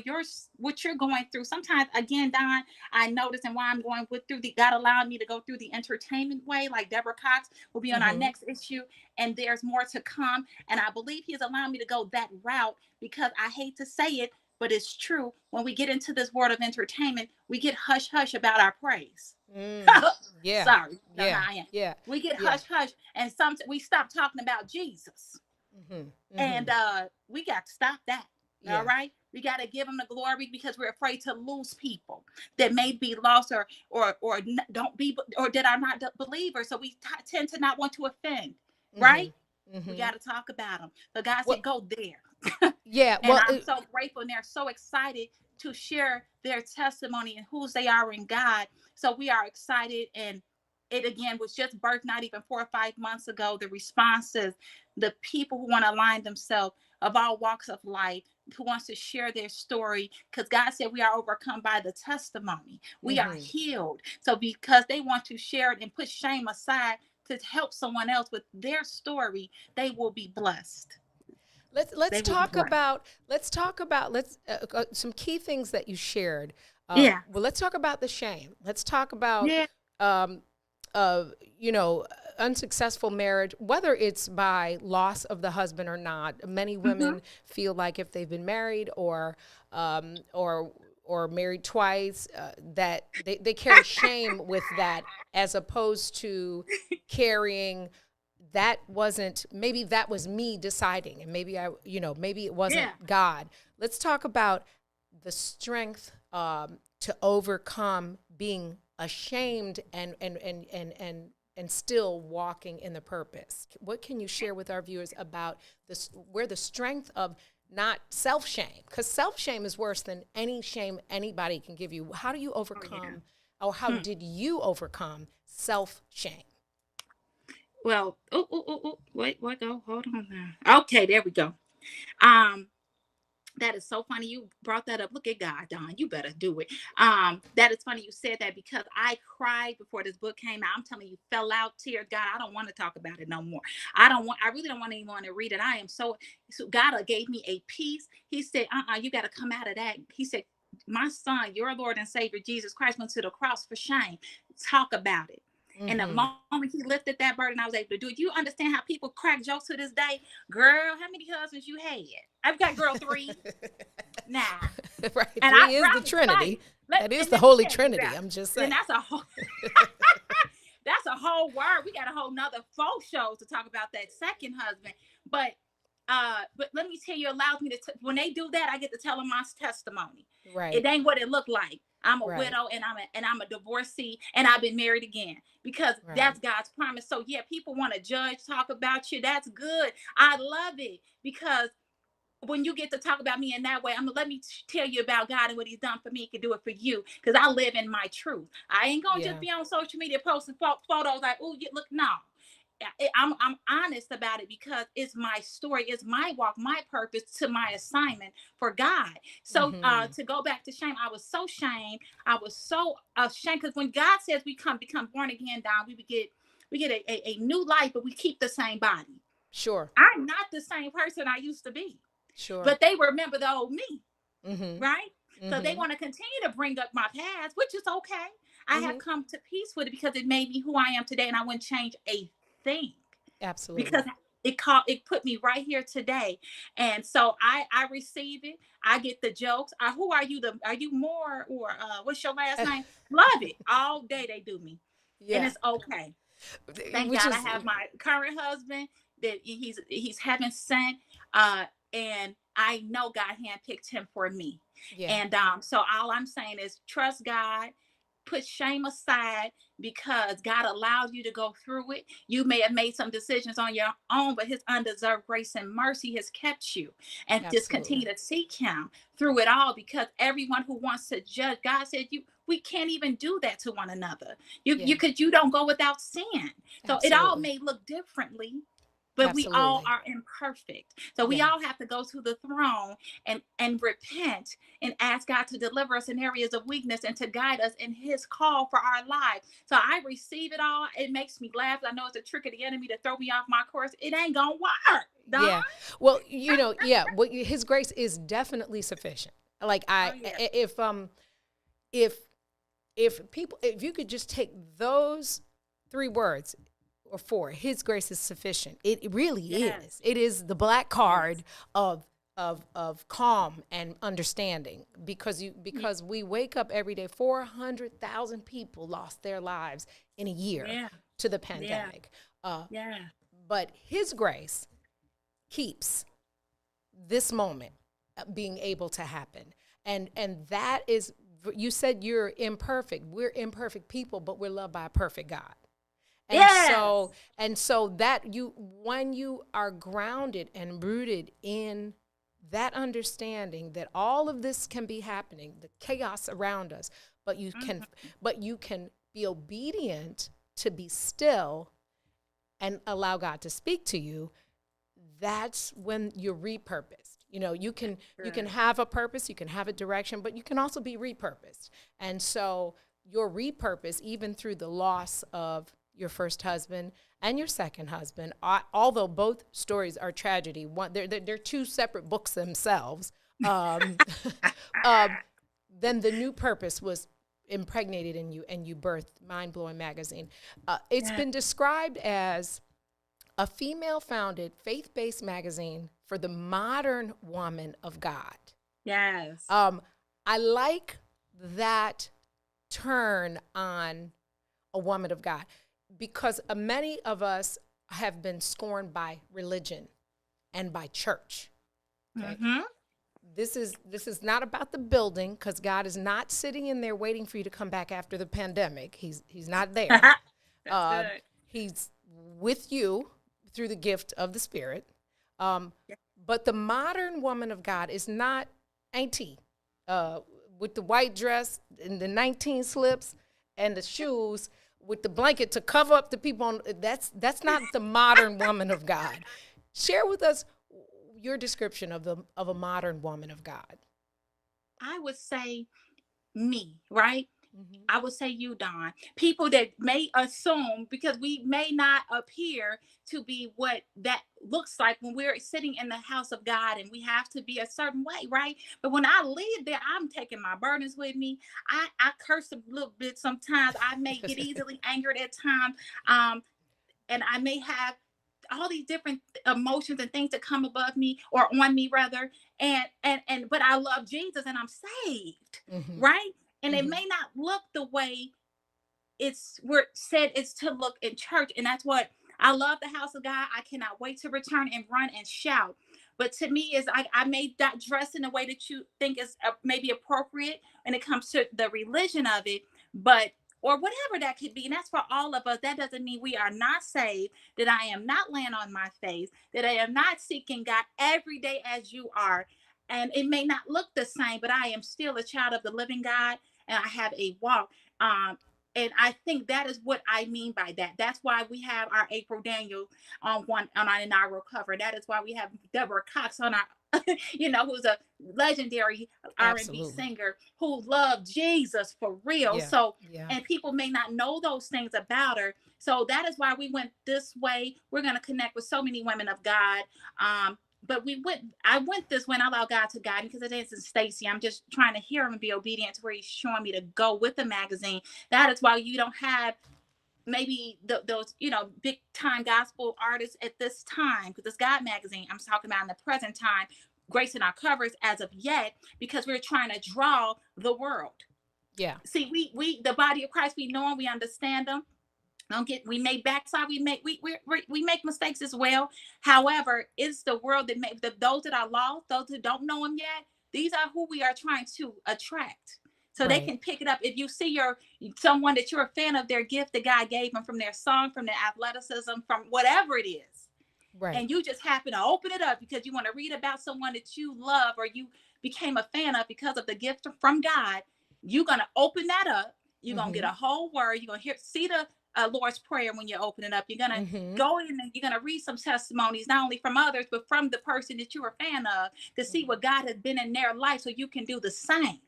what you're going through. Sometimes, again, Don, I notice, and why I'm going through God allowed me to go through the entertainment way, like Deborah Cox will be on our next issue, and there's more to come. And I believe he's allowing me to go that route, because I hate to say it, but it's true. When we get into this world of entertainment, we get hush hush about our praise. Yeah. Sorry, Yeah. I am. Yeah. We get Yeah. hush hush, and we stop talking about Jesus. And we got to stop that. Yeah. All right, we got to give him the glory, because we're afraid to lose people that may be lost or don't be, or that are not believers. So we tend to not want to offend, right? We got to talk about them. So God said, go there. Yeah. And I'm so grateful, and they're so excited to share their testimony and whose they are in God. So we are excited, and it again was just birthed not even 4 or 5 months ago. The responses, the people who want to align themselves of all walks of life, who wants to share their story, because God said we are overcome by the testimony. We are healed. So because they want to share it and put shame aside to help someone else with their story, they will be blessed. Let's talk about some key things that you shared. Well, let's talk about the shame. Let's talk about unsuccessful marriage, whether it's by loss of the husband or not. Many women feel like if they've been married or married twice, that they carry shame with that, as opposed to carrying maybe that was me deciding, and maybe maybe it wasn't God. Let's talk about the strength to overcome being ashamed and still walking in the purpose. What can you share with our viewers about this, where the strength of not self-shame, because self-shame is worse than any shame anybody can give you. How do you overcome, or how did you overcome self-shame? Well, wait, go, hold on now. Okay, there we go. That is so funny you brought that up. Look at God, Don. You better do it. That is funny you said that, because I cried before this book came out. I'm telling you, fell out, tears. God, I don't want to talk about it no more. I really don't want anyone to read it. I am so God gave me a peace. He said, you got to come out of that. He said, my son, your Lord and Savior, Jesus Christ, went to the cross for shame. Talk about it. And the moment he lifted that burden, I was able to do it. You understand how people crack jokes to this day? Girl, how many husbands you had? I've got, girl, 3. Now. Right. And 3 is the Trinity. That is the Holy Trinity. I'm just saying. And that's a whole that's a whole word. We got a whole nother 4 shows to talk about that second husband. But let me tell you, allows me to when they do that, I get to tell them my testimony. Right. It ain't what it looked like. I'm a widow, and I'm a divorcee, and I've been married again, because that's God's promise. So yeah, people want to judge, talk about you. That's good. I love it, because when you get to talk about me in that way, let me tell you about God and what he's done for me. He can do it for you, because I live in my truth. I ain't going to just be on social media posting photos like, oh, look, no. I'm honest about it, because it's my story, it's my walk, my purpose to my assignment for God. So to go back to shame, I was so ashamed. I was so ashamed, because when God says we become born again, Don, we get a new life, but we keep the same body. Sure. I'm not the same person I used to be. Sure. But they remember the old me, right? So they want to continue to bring up my past, which is okay. I have come to peace with it, because it made me who I am today, and I wouldn't change a thing. Absolutely. Because it put me right here today. And so I receive it. I get the jokes. Who are you? Are you more, or what's your last name? Love it. All day they do me. Yeah. And it's okay. Thank God I have my current husband that he's heaven sent. and I know God handpicked him for me. Yeah. And so all I'm saying is trust God, put shame aside, because God allowed you to go through it. You may have made some decisions on your own, but his undeserved grace and mercy has kept you. And just Absolutely. continue to seek him through it all, because everyone who wants to judge, God said, we can't even do that to one another. Yeah. You don't go without sin. So it all Absolutely. may look differently, but we all Absolutely. are imperfect. So we Yeah. all have to go to the throne and repent and ask God to deliver us in areas of weakness and to guide us in his call for our lives. So I receive it all. It makes me laugh. I know it's a trick of the enemy to throw me off my course. It ain't gonna work, Don. Yeah. Well, yeah, his grace is definitely sufficient. Like Oh yeah. if if you could just take those 3 words or 4, his grace is sufficient. It really Yes. is. It is the black card of calm and understanding, because we wake up every day. 400,000 people lost their lives in a year Yeah. to the pandemic. Yeah. But his grace keeps this moment being able to happen. And that is, you said you're imperfect. We're imperfect people, but we're loved by a perfect God. And Yes. so that when you are grounded and rooted in that understanding that all of this can be happening, the chaos around us, but you can be obedient to be still and allow God to speak to you. That's when you're repurposed. You can have a purpose, you can have a direction, but you can also be repurposed. And so your repurpose, even through the loss of your first husband and your second husband, although both stories are tragedy, they're 2 separate books themselves. Then the new purpose was impregnated in you, and you birthed Mind Blowing Magazine. It's been described as a female-founded, faith-based magazine for the modern woman of God. Yes. I like that turn on a woman of God, because many of us have been scorned by religion and by church. Okay? Mm-hmm. This is not about the building, because God is not sitting in there waiting for you to come back after the pandemic. He's not there. That's good. He's with you through the gift of the Spirit. But the modern woman of God is not auntie with the white dress and the 19 slips and the shoes with the blanket to cover up the people on. That's not the modern woman of God. Share with us your description of a modern woman of God. I would say me, right? Mm-hmm. I would say you, Don. People that may assume, because we may not appear to be what that looks like when we're sitting in the house of God, and we have to be a certain way, right? But when I leave there, I'm taking my burdens with me. I curse a little bit sometimes. I may get easily angered at times. And I may have all these different emotions and things that come above me, or on me rather. But I love Jesus and I'm saved, Mm-hmm. right? And Mm-hmm. it may not look the way we're said it's to look in church. And that's what I love, the house of God. I cannot wait to return and run and shout. But to me, is I may not dress in a way that you think is maybe appropriate when it comes to the religion of it, but or whatever that could be. And that's for all of us. That doesn't mean we are not saved, that I am not laying on my face, that I am not seeking God every day as you are. And it may not look the same, but I am still a child of the living God, and I have a walk. And I think that is what I mean by that. That's why we have our April Daniel on our inaugural cover. That is why we have Deborah Cox on our, who's a legendary R&B singer who loved Jesus for real. Yeah. So, Yeah. and people may not know those things about her. So that is why we went this way. We're going to connect with so many women of God. But I went this way and I allowed God to guide me, because it isn't Stacy. I'm just trying to hear him and be obedient to where he's showing me to go with the magazine. That is why you don't have maybe those, big time gospel artists at this time, because it's God magazine. I'm talking about in the present time, gracing our covers as of yet, because we're trying to draw the world. Yeah. See, we the body of Christ, we know them, we understand them. Don't get, we may backslide, we make mistakes as well. However, it's the world that make those that are lost, those who don't know him yet. These are who we are trying to attract, so they Right. can pick it up. If you see someone that you're a fan of their gift that God gave them, from their song, from their athleticism, from whatever it is, Right. and you just happen to open it up because you want to read about someone that you love or you became a fan of because of the gift from God, you're going to open that up. You're going to get Mm-hmm. a whole word. You're going to see the Lord's Prayer when you open it up. You're going to Mm-hmm. go in and you're going to read some testimonies, not only from others, but from the person that you're a fan of, to see what God has been in their life so you can do the same.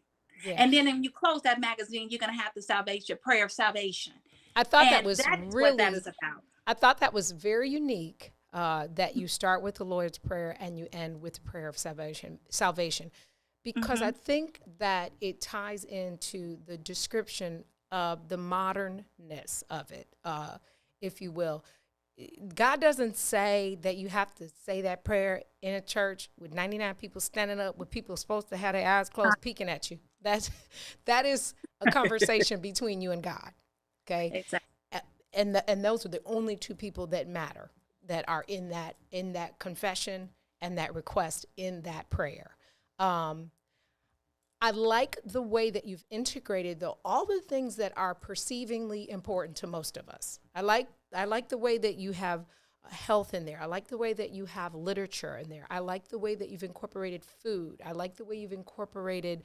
Yeah. And then when you close that magazine, you're going to have the salvation, prayer of salvation. I thought that And was that is what that really, is about. I thought that was very unique, that you start with the Lord's Prayer and you end with the prayer of salvation, because I think that it ties into the description of the modernness of it, if you will. God doesn't say that you have to say that prayer in a church with 99 people standing up, with people supposed to have their eyes closed peeking at you. That is a conversation between you and God. Okay. Exactly. And those are the only two people that matter, that are in that confession and that request in that prayer. I like the way that you've integrated all the things that are perceivingly important to most of us. I like the way that you have health in there. I like the way that you have literature in there. I like the way that you've incorporated food. I like the way you've incorporated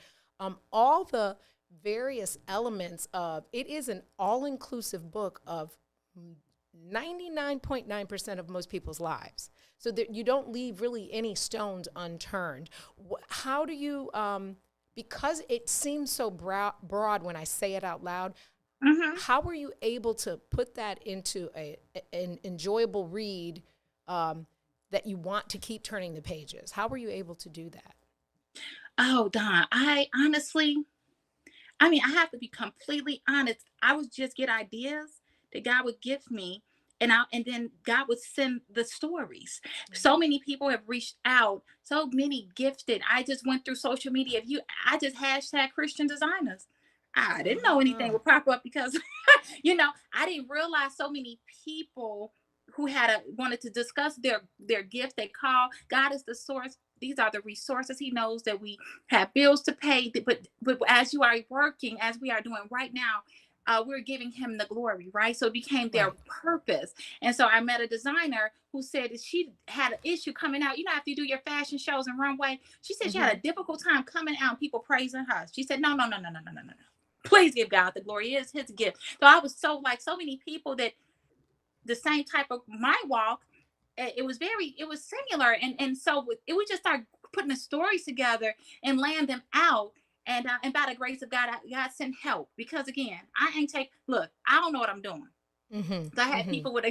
all the various elements of. It is an all-inclusive book of 99.9% of most people's lives, so that you don't leave really any stones unturned. How do you, because it seems so broad when I say it out loud, how were you able to put that into an enjoyable read, that you want to keep turning the pages? How were you able to do that? Oh, Don, I honestly, I mean, I have to be completely honest. I would just get ideas that God would give me, and then God would send the stories. So many people have reached out, so many gifted. I just went through social media. I just hashtag Christian designers. I didn't know anything would pop up because, I didn't realize so many people who wanted to discuss their gift. They call. God is the source. These are the resources. He knows that we have bills to pay, but as you are working, as we are doing right now, we're giving him the glory, right? So it became their Right. purpose. And so I met a designer who said that she had an issue coming out. After you do your fashion shows and runway, she said she had a difficult time coming out and people praising her. She said, no, no, no, no, no, no, no, no. Please give God the glory. It is his gift. So I was so many people that the same type of my walk, it was similar. And so it would just start putting the stories together and laying them out. And by the grace of God, God sent help, because again, I don't know what I'm doing. So I had people with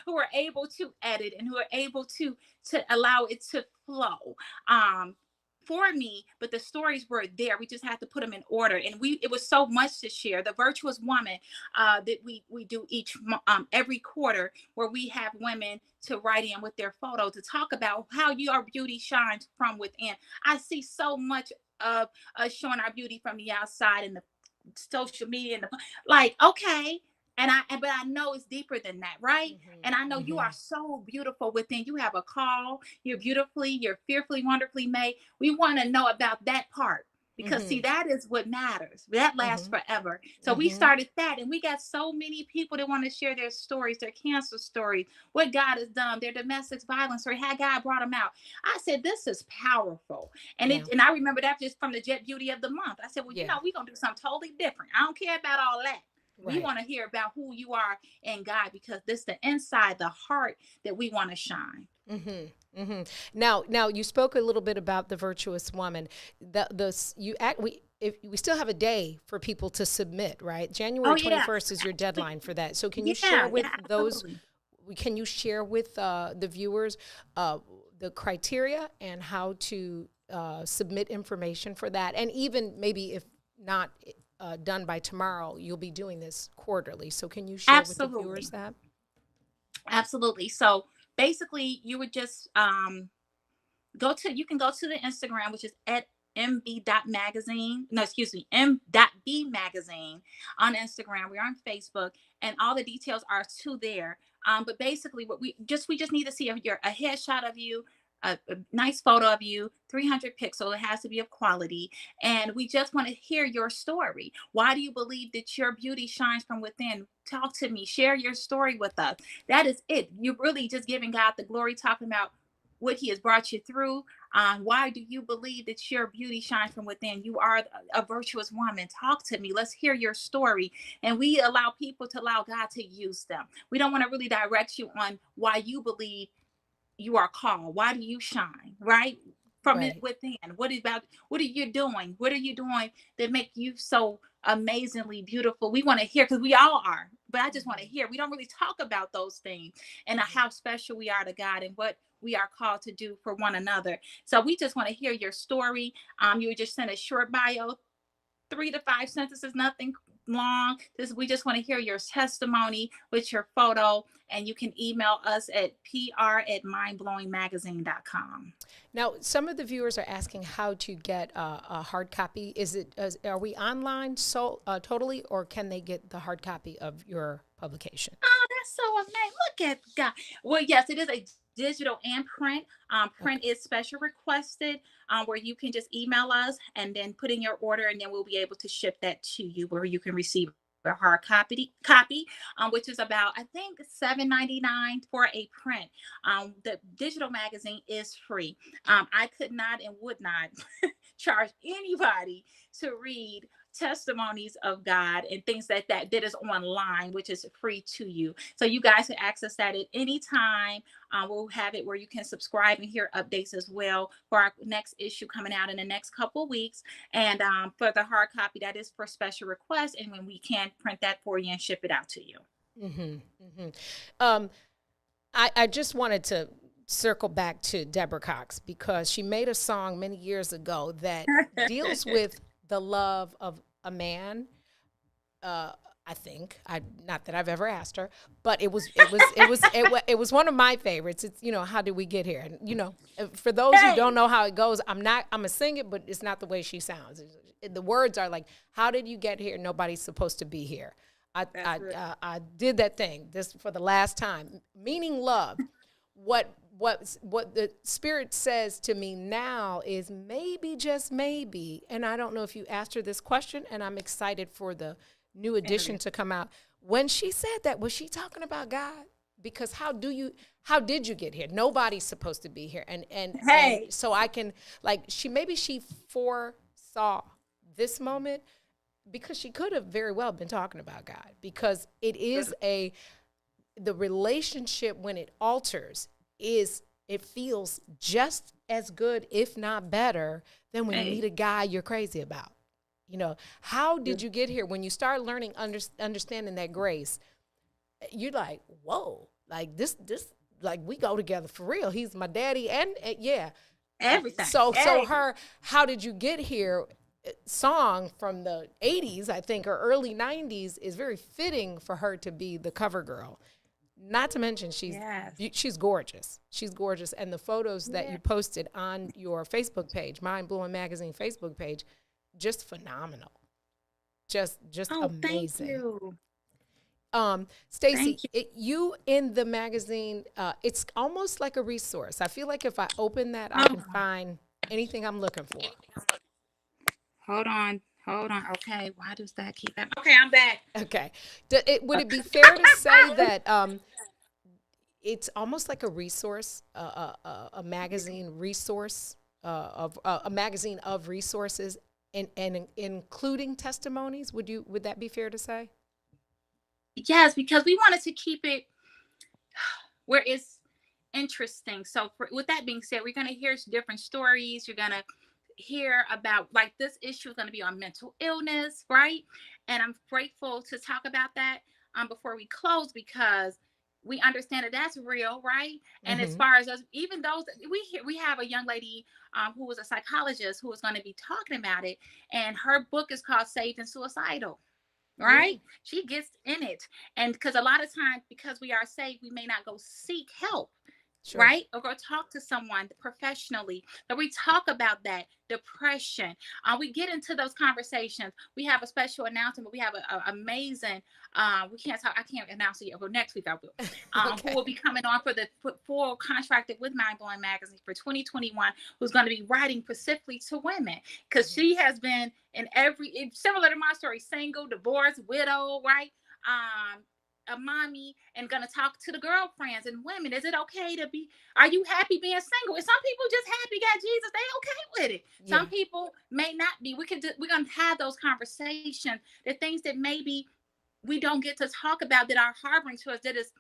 who were able to edit and who are able to allow it to flow for me, but the stories were there. We just had to put them in order, and it was so much to share. The Virtuous Woman that we do every quarter, where we have women to write in with their photo to talk about how your beauty shines from within. I see so much of us showing our beauty from the outside and the social media and okay. But I know it's deeper than that, right? And I know you are so beautiful within. You have a call. You're fearfully, wonderfully made. We want to know about that part, because see, that is what matters. That lasts forever. So we started that, and we got so many people that want to share their stories, their cancer stories, what God has done, their domestic violence, or how God brought them out. I said, this is powerful. And and I remember that just from the Jet Beauty of the Month. I said, well, we're going to do something totally different. I don't care about all that. We want to hear about who you are in God, because this is the inside, the heart that we want to shine. Now you spoke a little bit about the Virtuous Woman. We still have a day for people to submit, right? January 21st is your deadline for that. So can you share with those? Can you share with the viewers the criteria and how to submit information for that? And even maybe if not done by tomorrow, you'll be doing this quarterly. So can you share with the viewers that? Absolutely. So basically, you would just you can go to the Instagram, which is at mb.magazine. No, excuse me, m.b magazine on Instagram. We're on Facebook, and all the details are to there. But basically, what we just need to see a headshot of you, a nice photo of you, 300 pixel. It has to be of quality, and we just want to hear your story. Why do you believe that your beauty shines from within? Talk to me. Share your story with us. That is it. You're really just giving God the glory, talking about what He has brought you through. Why do you believe that your beauty shines from within? You are a virtuous woman. Talk to me. Let's hear your story. And we allow people to allow God to use them. We don't want to really direct you on why you believe you are called. Why do you shine? Right? From it Right. within. What are you doing? What are you doing that make you so amazingly beautiful? We want to hear, because we all are, but I just want to hear. We don't really talk about those things and how special we are to God and what we are called to do for one another. So we just want to hear your story. You would just send a short bio, 3 to 5 sentences, nothing long. We just want to hear your testimony with your photo, and you can email us at pr@mindblowingmagazine.com. Now, some of the viewers are asking how to get a hard copy. Are we online totally, or can they get the hard copy of your publication? Oh, that's so amazing. Look at God. Well, yes, it is a digital and print. Print is special requested, where you can just email us and then put in your order, and then we'll be able to ship that to you, where you can receive a hard copy, which is about, I think, $7.99 for a print. The digital magazine is free. I could not and would not charge anybody to read testimonies of God and things that is online, which is free to you. So you guys can access that at any time. We'll have it where you can subscribe and hear updates as well for our next issue coming out in the next couple of weeks. And for the hard copy, that is for special requests, and when we can print that for you and ship it out to you. I just wanted to circle back to Deborah Cox, because she made a song many years ago that deals with the love of a man. I think, not that I've ever asked her, but it was one of my favorites. It's, how did we get here? And for those who don't know how it goes, I'm gonna sing it, but it's not the way she sounds. The words are like, "How did you get here? Nobody's supposed to be here." I did that thing this for the last time, meaning love. What the Spirit says to me now is maybe, just maybe, and I don't know if you asked her this question, and I'm excited for the new edition to come out. When she said that, was she talking about God? Because how did you get here? Nobody's supposed to be here. And so I can, she foresaw this moment, because she could have very well been talking about God, because it is the relationship, when it alters, it feels just as good, if not better, than when you meet a guy you're crazy about. How did you get here? When you start learning, understanding that grace, you're like, whoa, like this, like we go together for real. He's my daddy, and yeah, everything. So her "How Did You Get Here" song from the 80s, I think, or early 90s, is very fitting for her to be the cover girl. Not to mention she's gorgeous. She's gorgeous. And the photos that you posted on your Facebook page, Mind Blowing Magazine Facebook page, just phenomenal. Just amazing. Thank you. Stacy, you in the magazine, it's almost like a resource. I feel like if I open that, I can find anything I'm looking for. Hold on. Okay, why does that keep happening? Okay, I'm back. Okay. Would it be fair to say that it's almost like a resource, a magazine resource, a magazine of resources, and including testimonies? Would that be fair to say? Yes, because we wanted to keep it where it's interesting. So with that being said, we're going to hear different stories. You're going to hear about, like, this issue is going to be on mental illness, right? And I'm grateful to talk about that before we close, because we understand that that's real, right? And as far as us, even those, we have a young lady who was a psychologist who was going to be talking about it, and her book is called Saved and Suicidal, right? She gets in it, and because a lot of times, because we are saved, we may not go seek help, Sure. right? Or go talk to someone professionally. So we talk about that depression. We get into those conversations. We have a special announcement. We have a amazing. We can't talk. I can't announce it yet. But next week I will. Okay. Who will be coming on for the full contracted with Mind Blowing Magazine for 2021? Who's going to be writing specifically to women, because she has been in similar to my story, single, divorced, widow, right? A mommy, and gonna talk to the girlfriends and women. Is it okay to be? Are you happy being single? And some people just happy got Jesus. They okay with it. Yeah. Some people may not be. We're gonna have those conversations. The things that maybe we don't get to talk about that are harboring to us, that is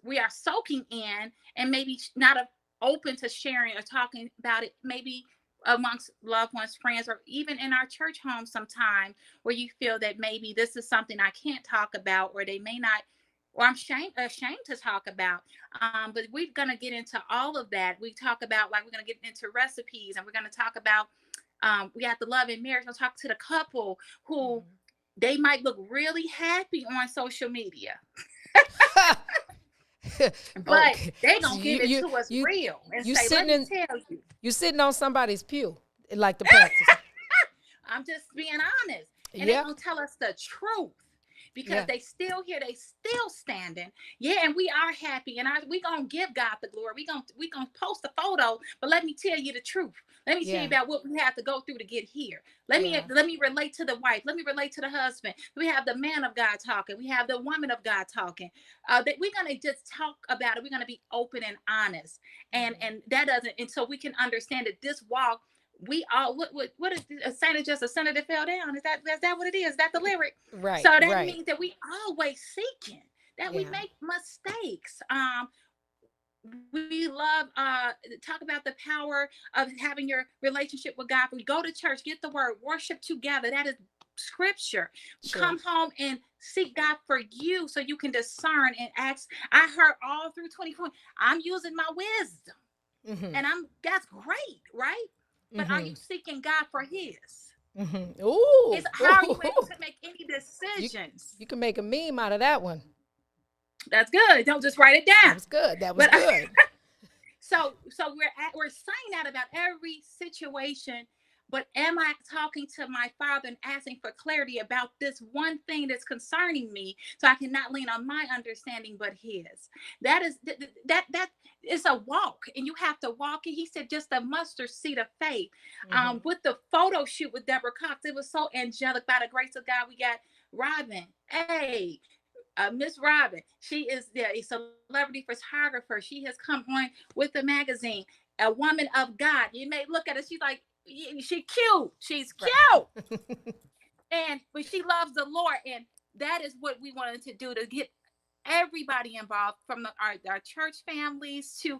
we are soaking in, and maybe not open to sharing or talking about it. Maybe amongst loved ones, friends, or even in our church home sometime, where you feel that maybe this is something I can't talk about, or they may not, or I'm ashamed to talk about. But we're going to get into all of that. We talk about, like, we're going to get into recipes, and we're going to talk about, we have the love and marriage. We'll talk to the couple who they might look really happy on social media, but Okay. they going to You- give it you- to us you- real and you say, let sitting me in- tell you. You sitting on somebody's pew, like the practice. I'm just being honest. And Yeah. they gonna tell us the truth, because Yeah. they still here, they still standing. Yeah, and we are happy, and we gonna give God the glory. We gonna post a photo, but let me tell you the truth. Let me tell Yeah. you about what we have to go through to get here. Let Yeah. me relate to the wife. Let me relate to the husband. We have the man of God talking. We have the woman of God talking. That we're gonna just talk about it. We're gonna be open and honest, and that doesn't. And so we can understand that this walk. We all what is a saint is just a sinner that fell down? Is that what it is? Is that the lyric? Right. So that right. means that we always seeking, that we Yeah. make mistakes. We love talk about the power of having your relationship with God. We go to church, get the word, worship together. That is scripture. Sure. Come home and seek God for you, so you can discern and ask. I heard all through 2020, I'm using my wisdom, Mhm. and that's great, right? But are Mhm. you seeking God for his? Mhm. Ooh. How are you able to make any decisions? You can make a meme out of that one. That's good. Don't just write it That down. was good. That was But good. so we're saying that about every situation. But am I talking to my Father and asking for clarity about this one thing that's concerning me, so I cannot lean on my understanding but his? That is that it's a walk, and you have to walk it. He said just a mustard seed of faith. Mhm. With the photo shoot with Deborah Cox, it was so angelic. By the grace of God, we got Robin. Hey, Miss Robin, she is a celebrity photographer. She has come on with the magazine. A woman of God. You may look at her, she's like, she cute. She's cute. But she loves the Lord. And that is what we wanted to do, to get everybody involved, from our church families to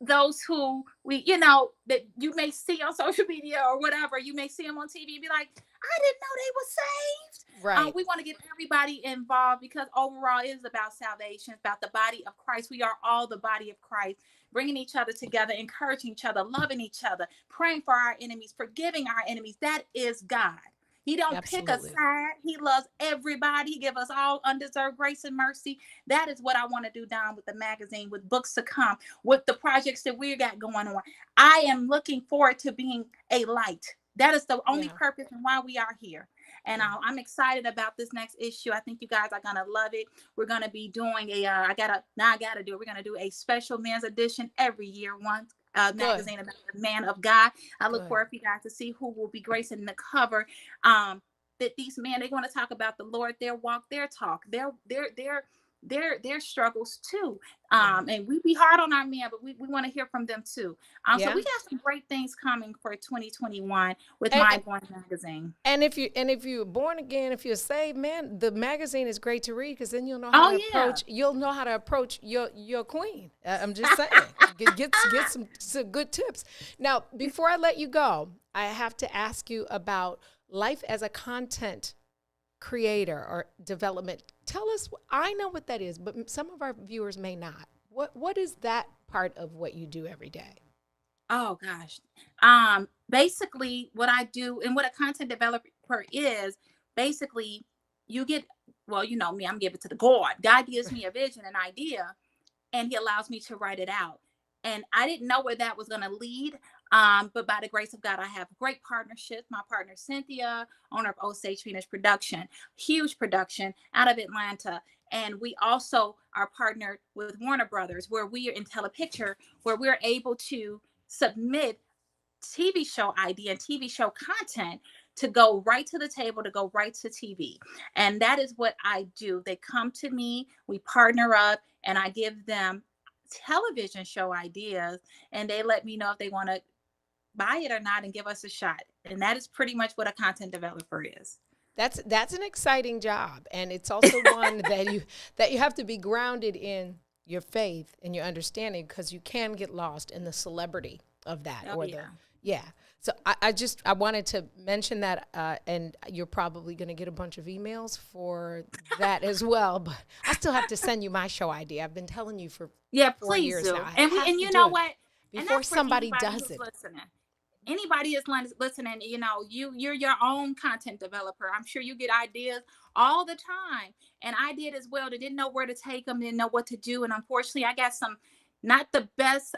those who that you may see on social media or whatever. You may see them on TV and be like, I didn't know they were saved. Right. We want to get everybody involved, because overall it is about salvation. It's about the body of Christ. We are all the body of Christ, bringing each other together, encouraging each other, loving each other, praying for our enemies, forgiving our enemies. That is God. He don't pick a Absolutely. side. He loves everybody. He give us all undeserved grace and mercy. That is what I want to do down with the magazine, with books to come, with the projects that we got going on. I am looking forward to being a light. That is the only Yeah. purpose and why we are here. And Yeah. I'm excited about this next issue. I think you guys are gonna love it. We're gonna be doing we're gonna do a special men's edition every year, one magazine about the man of God. I look Good. forward for you guys to see who will be gracing the cover. That these men, they want to talk about the Lord, their walk, their talk, their struggles too. And we be hard on our men, but we want to hear from them too. So Yeah. we got some great things coming for 2021 with And- Mind Blowing Magazine. And if you're born again, if you're saved, man, the magazine is great to read, because then you'll know how to approach. You'll know how to approach your queen. I'm just saying, get some good tips. Now, before I let you go, I have to ask you about life as a content creator or development. Tell us. I know what that is, but some of our viewers may not. What is that part of what you do every day? Oh gosh. Basically what I do, and what a content developer is, basically you get, well, you know me, I'm giving it to the God. God gives me a vision, an idea, and he allows me to write it out. And I didn't know where that was going to lead. But by the grace of God, I have great partnerships. My partner, Cynthia, owner of Osage Phoenix Production, huge production out of Atlanta. And we also are partnered with Warner Brothers, where we are in Telepicture, where we're able to submit TV show idea and TV show content to go right to the table, to go right to TV. And that is what I do. They come to me, we partner up, and I give them television show ideas, and they let me know if they want to buy it or not and give us a shot. And that is pretty much what a content developer is. That's an exciting job, and it's also one that you have to be grounded in your faith and your understanding, because you can get lost in the celebrity of that. So I wanted to mention that, and you're probably going to get a bunch of emails for that as well. But I still have to send you my show idea. I've been telling you for 4 years do. now. And you know what? Before somebody does it. Anybody is listening, you know, you're your own content developer. I'm sure you get ideas all the time. And I did as well. They didn't know where to take them, didn't know what to do. And unfortunately, I got some not the best,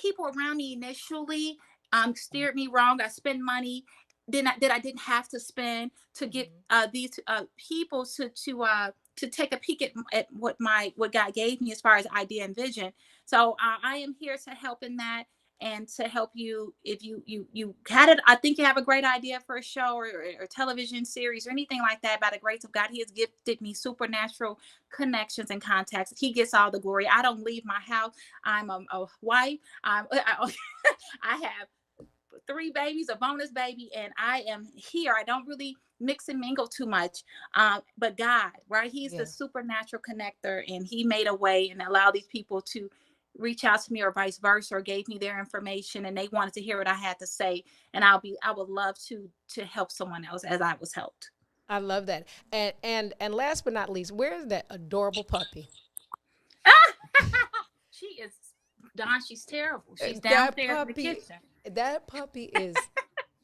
people around me initially steered me wrong. I spent money that I didn't have to spend to get these people to take a peek at what God gave me as far as idea and vision. So I am here to help in that, and to help you if you had it. I think you have a great idea for a show or television series or anything like that. By the grace of God, He has gifted me supernatural connections and contacts. He gets all the glory. I don't leave my house. I'm a wife. I have 3 babies, a bonus baby, and I am here. I don't really mix and mingle too much. But God, right? He's the supernatural connector, and He made a way and allowed these people to reach out to me, or vice versa, or gave me their information, and they wanted to hear what I had to say. And I would love to help someone else as I was helped. I love that. And last but not least, where's that adorable puppy? She is, Dawn, she's terrible. She's downstairs in the kitchen. That puppy is,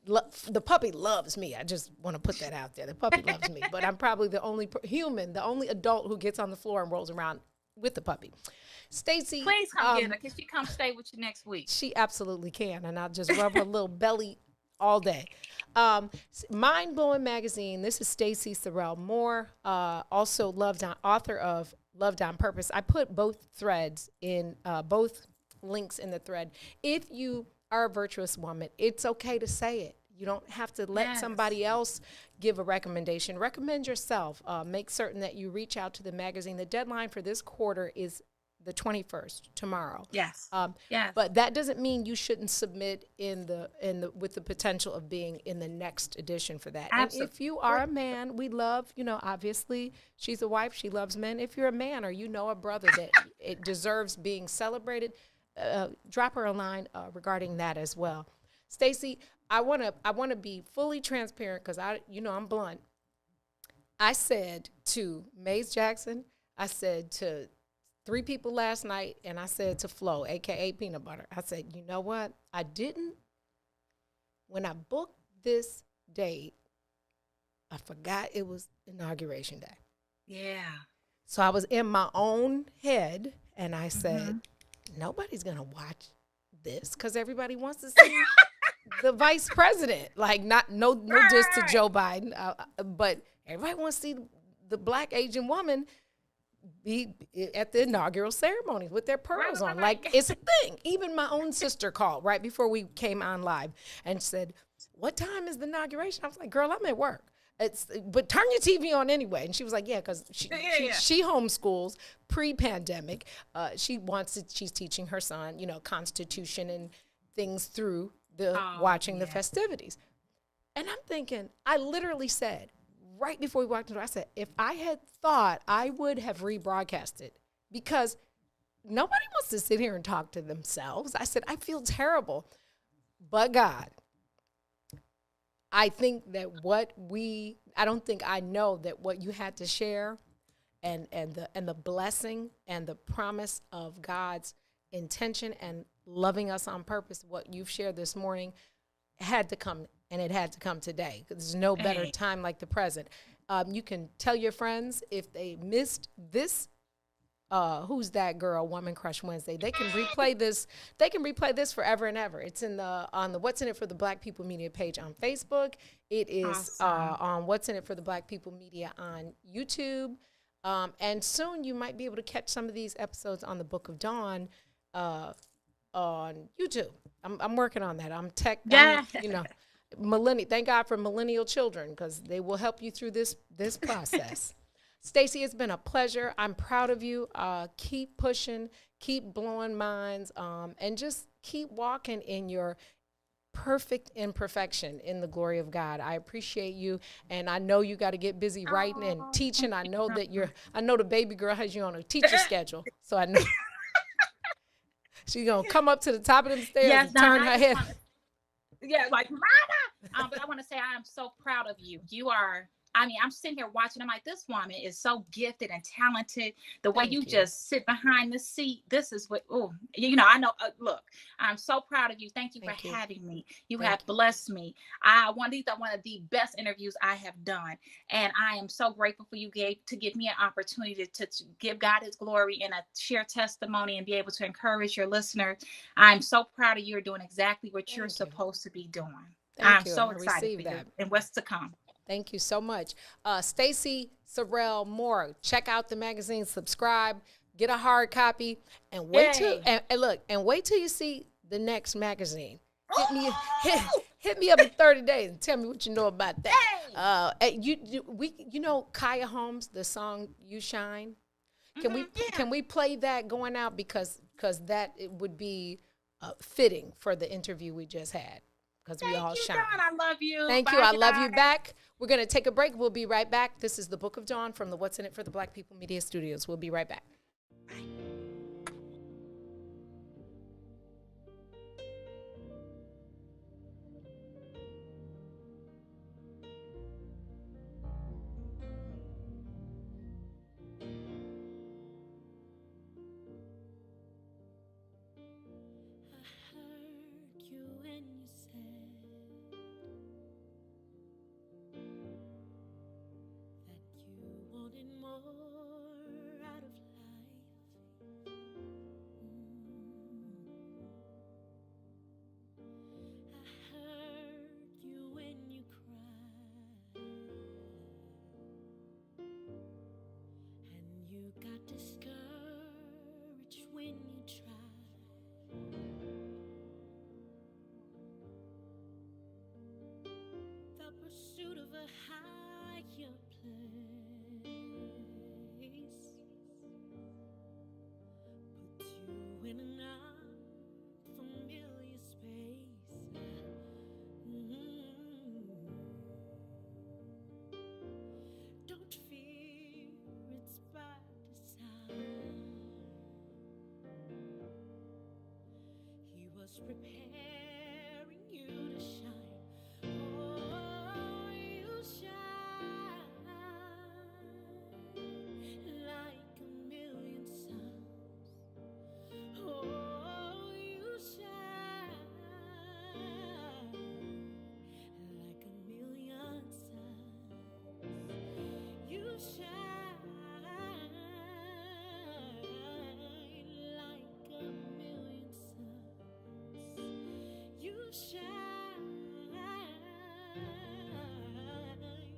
the puppy loves me. I just want to put that out there. The puppy loves me, but I'm probably the only the only adult who gets on the floor and rolls around with the puppy. Stacy, please come get her. Can she come stay with you next week? She absolutely can, and I'll just rub her little belly all day. Mind Blowing Magazine. This is Stacy Sorrel Moore, also author of Loved on Purpose. I put both threads in, both links in the thread. If you are a virtuous woman, it's okay to say it. You don't have to let somebody else give a recommendation. Recommend yourself. Make certain that you reach out to the magazine. The deadline for this quarter is the 21st, tomorrow. Yes. But that doesn't mean you shouldn't submit with the potential of being in the next edition for that. Absolutely. And if you are a man, we love, obviously she's a wife, she loves men. If you're a man, or a brother that it deserves being celebrated, drop her a line regarding that as well. Stacy, I want to be fully transparent, because I'm blunt. I said to Maze Jackson, I said to 3 people last night, and I said to Flo, aka Peanut Butter, I said, you know what? When I booked this date, I forgot it was Inauguration Day. Yeah. So I was in my own head, and I said, nobody's going to watch this, because everybody wants to see the vice president. Like, no diss to Joe Biden, but everybody wants to see the Black Asian woman be at the inaugural ceremony with their pearls on. Like, it's a thing. Even my own sister called right before we came on live and said, what time is the inauguration? I was like, girl, I'm at work. But turn your TV on anyway. And she was like, yeah, because she homeschools pre-pandemic. She's teaching her son, Constitution and things through watching the festivities. And I'm thinking, I literally said, right before we walked in, I said, if I had thought, I would have rebroadcasted, because nobody wants to sit here and talk to themselves. I said, I feel terrible. But God, I think that I don't think I know that what you had to share and the blessing and the promise of God's intention and loving us on purpose, what you've shared this morning, had to come. And it had to come today. There's no better time like the present. You can tell your friends, if they missed this Who's That Girl, Woman Crush Wednesday. They can replay this. They can replay this forever and ever. It's on the What's in It for the Black People Media page on Facebook. It is Awesome. on What's in It for the Black People Media on YouTube. And soon you might be able to catch some of these episodes on the Book of Dawn on YouTube. I'm working on that. Yeah. Thank God for millennial children, because they will help you through this process. Stacy, it's been a pleasure. I'm proud of you. Keep pushing, keep blowing minds, and just keep walking in your perfect imperfection in the glory of God. I appreciate you, and I know you got to get busy writing and teaching. I know the baby girl has you on a teacher schedule, so I know she's gonna come up to the top of them stairs and turn her head. Yeah, like mama. But I want to say I am so proud of you. I'm sitting here watching. I'm like, this woman is so gifted and talented. The way you just sit behind the seat. This is what, I know. Look, I'm so proud of you. Thank you for having me. You have blessed me. These are one of the best interviews I have done. And I am so grateful for you to give me an opportunity to give God his glory and share testimony and be able to encourage your listeners. I'm so proud of you. You're doing exactly what you're supposed to be doing. I'm so excited for you and what's to come. Thank you so much. Stacy, Sorrel, Moore, check out the magazine, subscribe, get a hard copy, and wait till you see the next magazine. Hit me up in 30 days and tell me what you know about that. Kaya Holmes, the song "You Shine." Can we play that going out, because that it would be fitting for the interview we just had, because we all shine. Dawn, I love you. Thank you. I love you back. We're going to take a break. We'll be right back. This is the Book of Dawn from the What's in It for the Black People Media Studios. We'll be right back. Pursuit of a higher place put you in an unfamiliar space. Don't fear, it's by design. He was preparing you to shine. Like a million suns. Oh, you shine like a million suns. You shine like a million suns. You shine.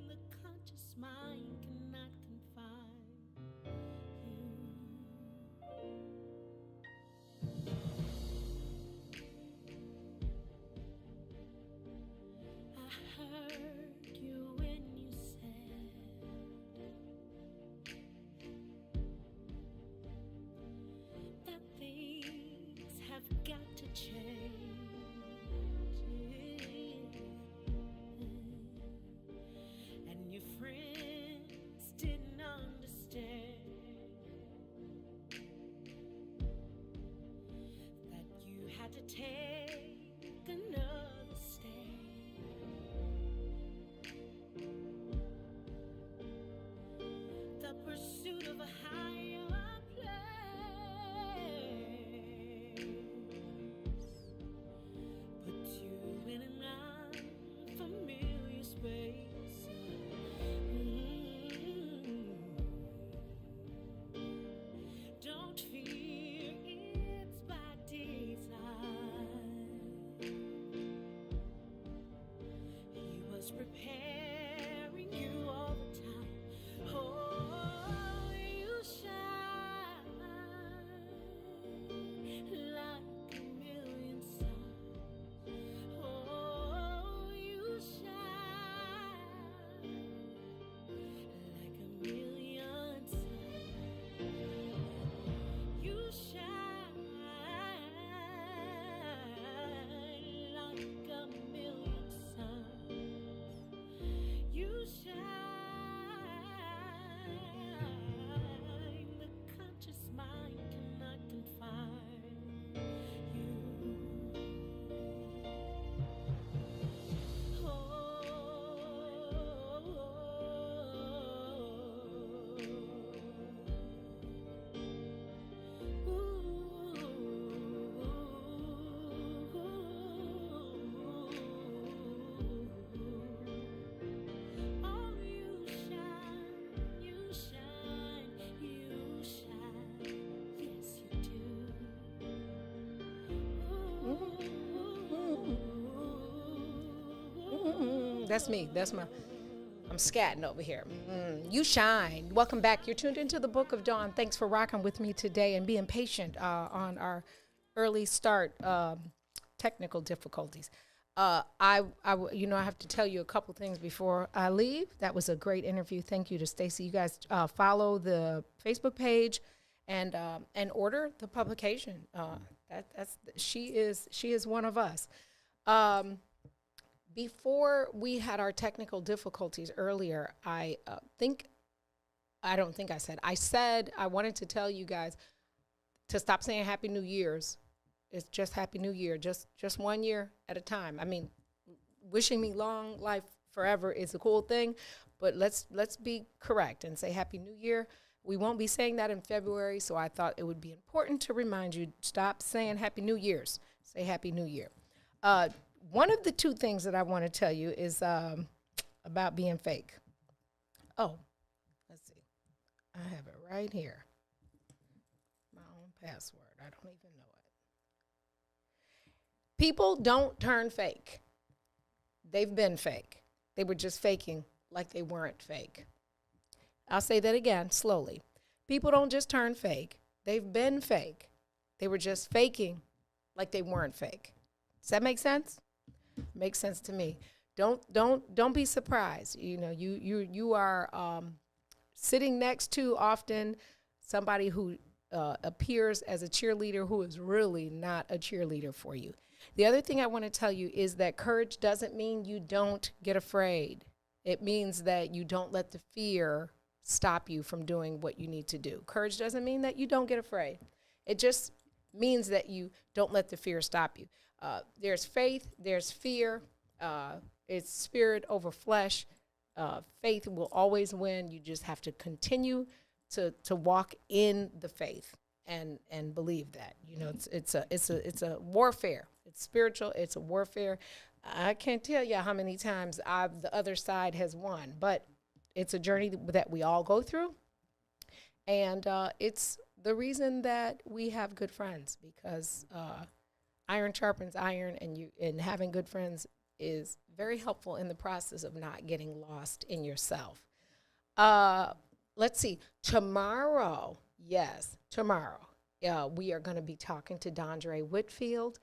The conscious mind cannot confine you. I heard you when you said that things have got to change. And your friends didn't understand that you had to take another stand. The pursuit of a higher place put you in an unfamiliar space. preparing you all the time. Oh, you shine like a million suns. Oh, you shine like a million suns. You shine like a million suns. You shine, the conscious mind cannot confine you. Oh, you shine, you shine, you shine. Yes, you do. That's me. I'm scatting over here. You shine. Welcome back. You're tuned into the Book of Dawn. Thanks for rocking with me today and being patient on our early start technical difficulties. I have to tell you a couple things before I leave. That was a great interview. Thank you to Stacy. You guys follow the Facebook page and order the publication. She is one of us. Before we had our technical difficulties earlier, I said I wanted to tell you guys to stop saying Happy New Year's. It's just Happy New Year, just 1 year at a time. I mean, wishing me long life forever is a cool thing, but let's be correct and say Happy New Year. We won't be saying that in February, so I thought it would be important to remind you, stop saying Happy New Year's. Say Happy New Year. One of the two things that I want to tell you is about being fake. Oh, let's see. I have it right here. My own password. I don't even know it. People don't turn fake. They've been fake. They were just faking like they weren't fake. I'll say that again slowly. People don't just turn fake. They've been fake. They were just faking like they weren't fake. Does that make sense? Makes sense to me. Don't be surprised. You know, you are sitting next to often somebody who appears as a cheerleader who is really not a cheerleader for you. The other thing I want to tell you is that courage doesn't mean you don't get afraid. It means that you don't let the fear stop you from doing what you need to do. Courage doesn't mean that you don't get afraid. It just means that you don't let the fear stop you. There's faith, there's fear, it's spirit over flesh. Faith will always win. You just have to continue to walk in the faith and believe that. You know, it's a warfare. It's spiritual. It's a warfare. I can't tell you how many times the other side has won, but it's a journey that we all go through, and it's the reason that we have good friends, because iron sharpens iron, and having good friends is very helpful in the process of not getting lost in yourself. Let's see. Tomorrow, we are going to be talking to Dondre Whitfield.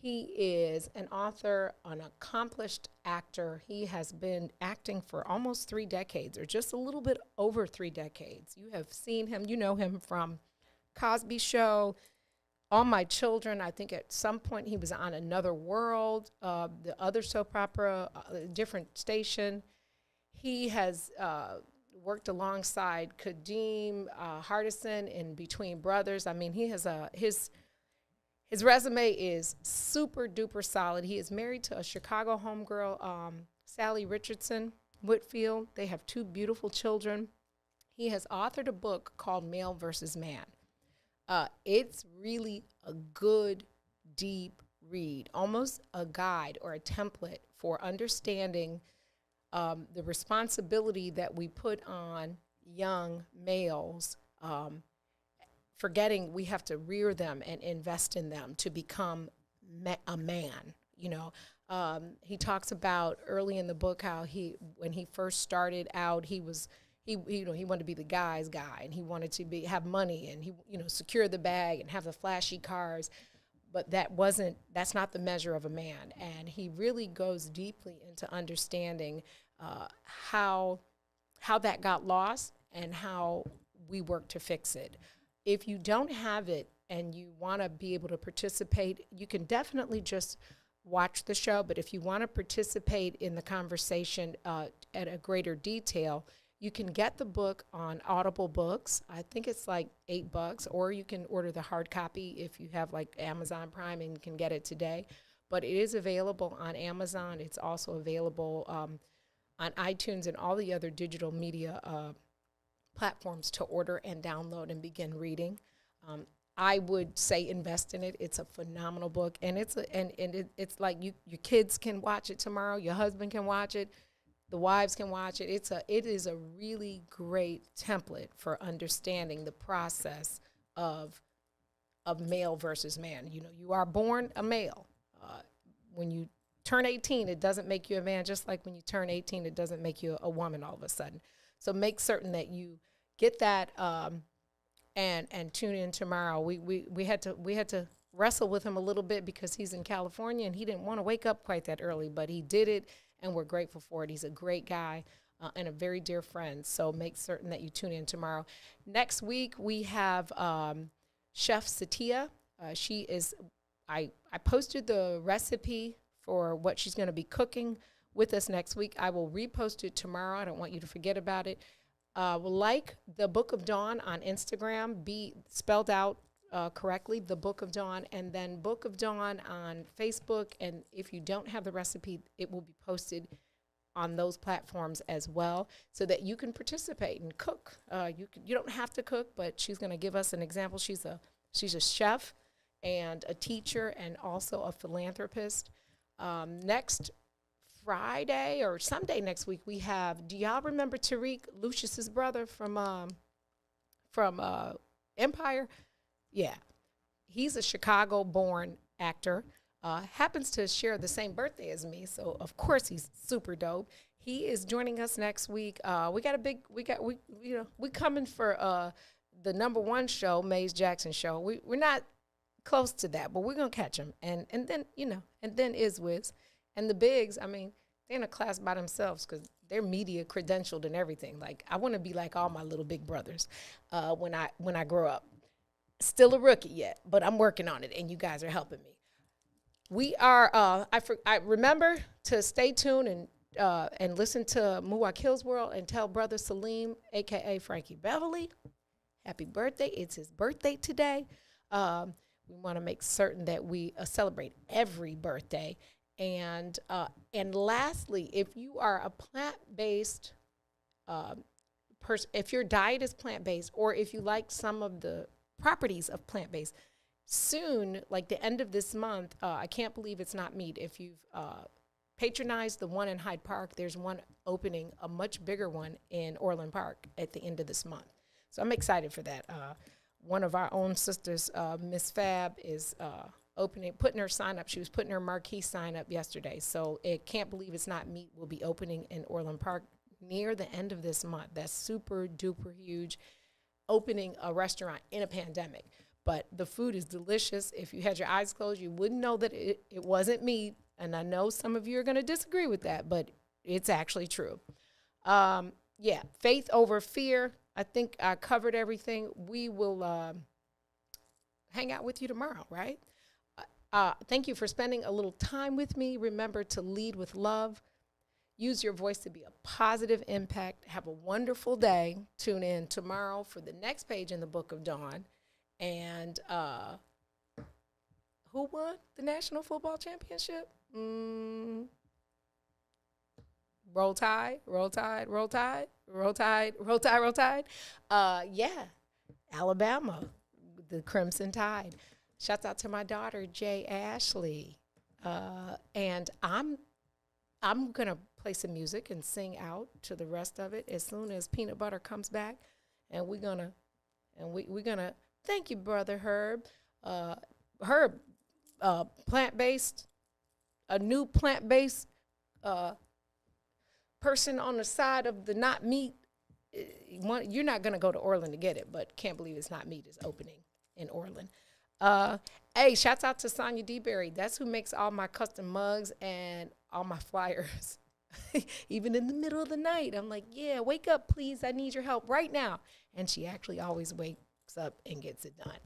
He is an author, an accomplished actor. He has been acting for almost 3 decades, or just a little bit over 3 decades. You have seen him. You know him from Cosby Show, All My Children. I think at some point he was on Another World, the other soap opera, a different station. He has worked alongside Kadeem Hardison in Between Brothers. I mean, he has his resume is super duper solid. He is married to a Chicago homegirl, Sally Richardson Whitfield. They have 2 beautiful children. He has authored a book called Male versus Man. It's really a good, deep read, almost a guide or a template for understanding the responsibility that we put on young males, forgetting we have to rear them and invest in them to become a man. You know, He talks about early in the book how when he first started out, he wanted to be the guy's guy, and he wanted to have money, and he secure the bag and have the flashy cars, but that's not the measure of a man. And he really goes deeply into understanding how that got lost and how we work to fix it. If you don't have it and you want to be able to participate, you can definitely just watch the show. But if you want to participate in the conversation at a greater detail, you can get the book on Audible Books. I think it's like $8, or you can order the hard copy if you have like Amazon Prime and can get it today. But it is available on Amazon. It's also available on iTunes and all the other digital media platforms to order and download and begin reading. I would say invest in it. It's a phenomenal book, and it's like your kids can watch it tomorrow. Your husband can watch it. The wives can watch it. It is a really great template for understanding the process of male versus man. You are born a male. When you turn 18, it doesn't make you a man. Just like when you turn 18, it doesn't make you a woman all of a sudden. So make certain that you get that. And tune in tomorrow. We had to wrestle with him a little bit because he's in California and he didn't want to wake up quite that early, but he did it, and we're grateful for it. He's a great guy and a very dear friend. So make certain that you tune in tomorrow. Next week we have Chef Satia. I posted the recipe for what she's going to be cooking with us next week. I will repost it tomorrow. I don't want you to forget about it. Like the Book of Dawn on Instagram, be spelled out correctly, the Book of Dawn, and then Book of Dawn on Facebook. And if you don't have the recipe, it will be posted on those platforms as well, so that you can participate and cook. You don't have to cook, but she's going to give us an example. She's a chef and a teacher and also a philanthropist. Next Friday or someday next week, we have, do y'all remember Tariq, Lucius's brother from Empire? Yeah. He's a Chicago-born actor, happens to share the same birthday as me, so of course he's super dope. He is joining us next week. We coming for the #1 show, Maze Jackson show. We're not close to that, but we're gonna catch him, and then Izwiz. And the bigs, I mean, they're in a class by themselves because they're media credentialed and everything. Like, I want to be like all my little big brothers when I grow up. Still a rookie yet, but I'm working on it, and you guys are helping me. We are. I remember to stay tuned and listen to Muwak Hills World and tell Brother Salim, aka Frankie Beverly, happy birthday. It's his birthday today. We want to make certain that we celebrate every birthday. And lastly, if you are a plant-based person, if your diet is plant-based, or if you like some of the properties of plant-based, soon, like the end of this month, I can't believe it's not meat. If you've patronized the one in Hyde Park, there's one opening, a much bigger one in Orland Park at the end of this month. So I'm excited for that. One of our own sisters, Miss Fab, is putting her sign up. She was putting her marquee sign up yesterday. So it Can't Believe It's Not Meat will be opening in Orland Park near the end of this month. That's super duper huge. Opening a restaurant in a pandemic. But the food is delicious. If you had your eyes closed, you wouldn't know that it wasn't meat. And I know some of you are going to disagree with that, but it's actually true. Faith over fear. I think I covered everything. We will hang out with you tomorrow, right? Thank you for spending a little time with me. Remember to lead with love. Use your voice to be a positive impact. Have a wonderful day. Tune in tomorrow for the next page in the Book of Dawn. And who won the National Football Championship? Roll Tide, Roll Tide, Roll Tide, Roll Tide, Roll Tide, Roll Tide. Alabama, the Crimson Tide. Shouts out to my daughter, Jay Ashley. And I'm going to play some music and sing out to the rest of it as soon as Peanut Butter comes back. And we're going to, thank you, Brother Herb. Herb, plant-based a new plant-based person on the side of the not meat, you're not going to go to Orland to get it, but Can't Believe It's Not Meat is opening in Orland. Hey, shouts out to Sonia DeBerry. That's who makes all my custom mugs and all my flyers. Even in the middle of the night, I'm like, yeah, wake up, please. I need your help right now. And she actually always wakes up and gets it done.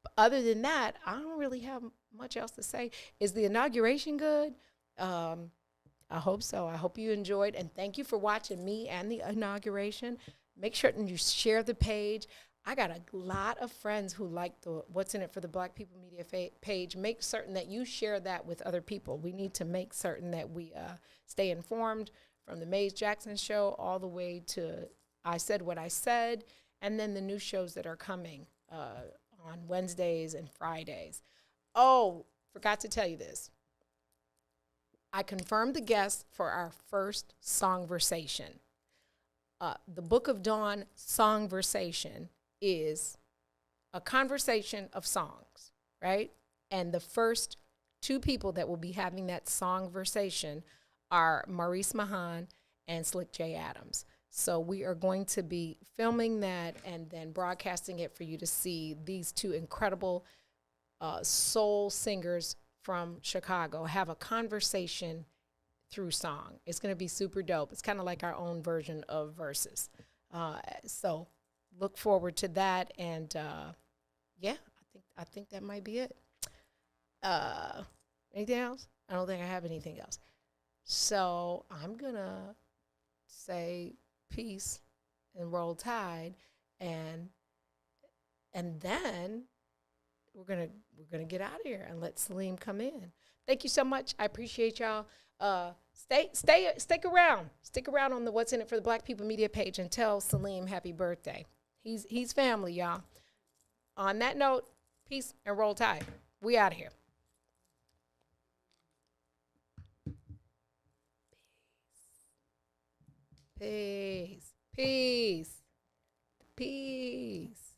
But other than that, I don't really have much else to say. Is the inauguration good? I hope so. I hope you enjoyed. And thank you for watching me and the inauguration. Make sure you share the page. I got a lot of friends who like the What's in It for the Black People Media page. Make certain that you share that with other people. We need to make certain that we stay informed from the Maze Jackson show all the way to I Said What I Said, and then the new shows that are coming on Wednesdays and Fridays. Oh, forgot to tell you this. I confirmed the guest for our first Songversation. The Book of Dawn Songversation is a conversation of songs, right? And the first two people that will be having that Songversation are Maurice Mahan and Slick J. Adams. So we are going to be filming that and then broadcasting it for you to see these two incredible soul singers from Chicago have a conversation through song. It's going to be super dope. It's kind of like our own version of Versus. So look forward to that. And yeah, I think that might be it. Anything else? I don't think I have anything else. So I'm going to say peace and roll tide, and then we're gonna get out of here and let Salim come in. Thank you so much. I appreciate y'all. Stick around on the What's in It for the Black People Media page and tell Salim happy birthday. He's family, y'all. On that note, peace and roll tide. We out of here. Peace. Peace. Peace.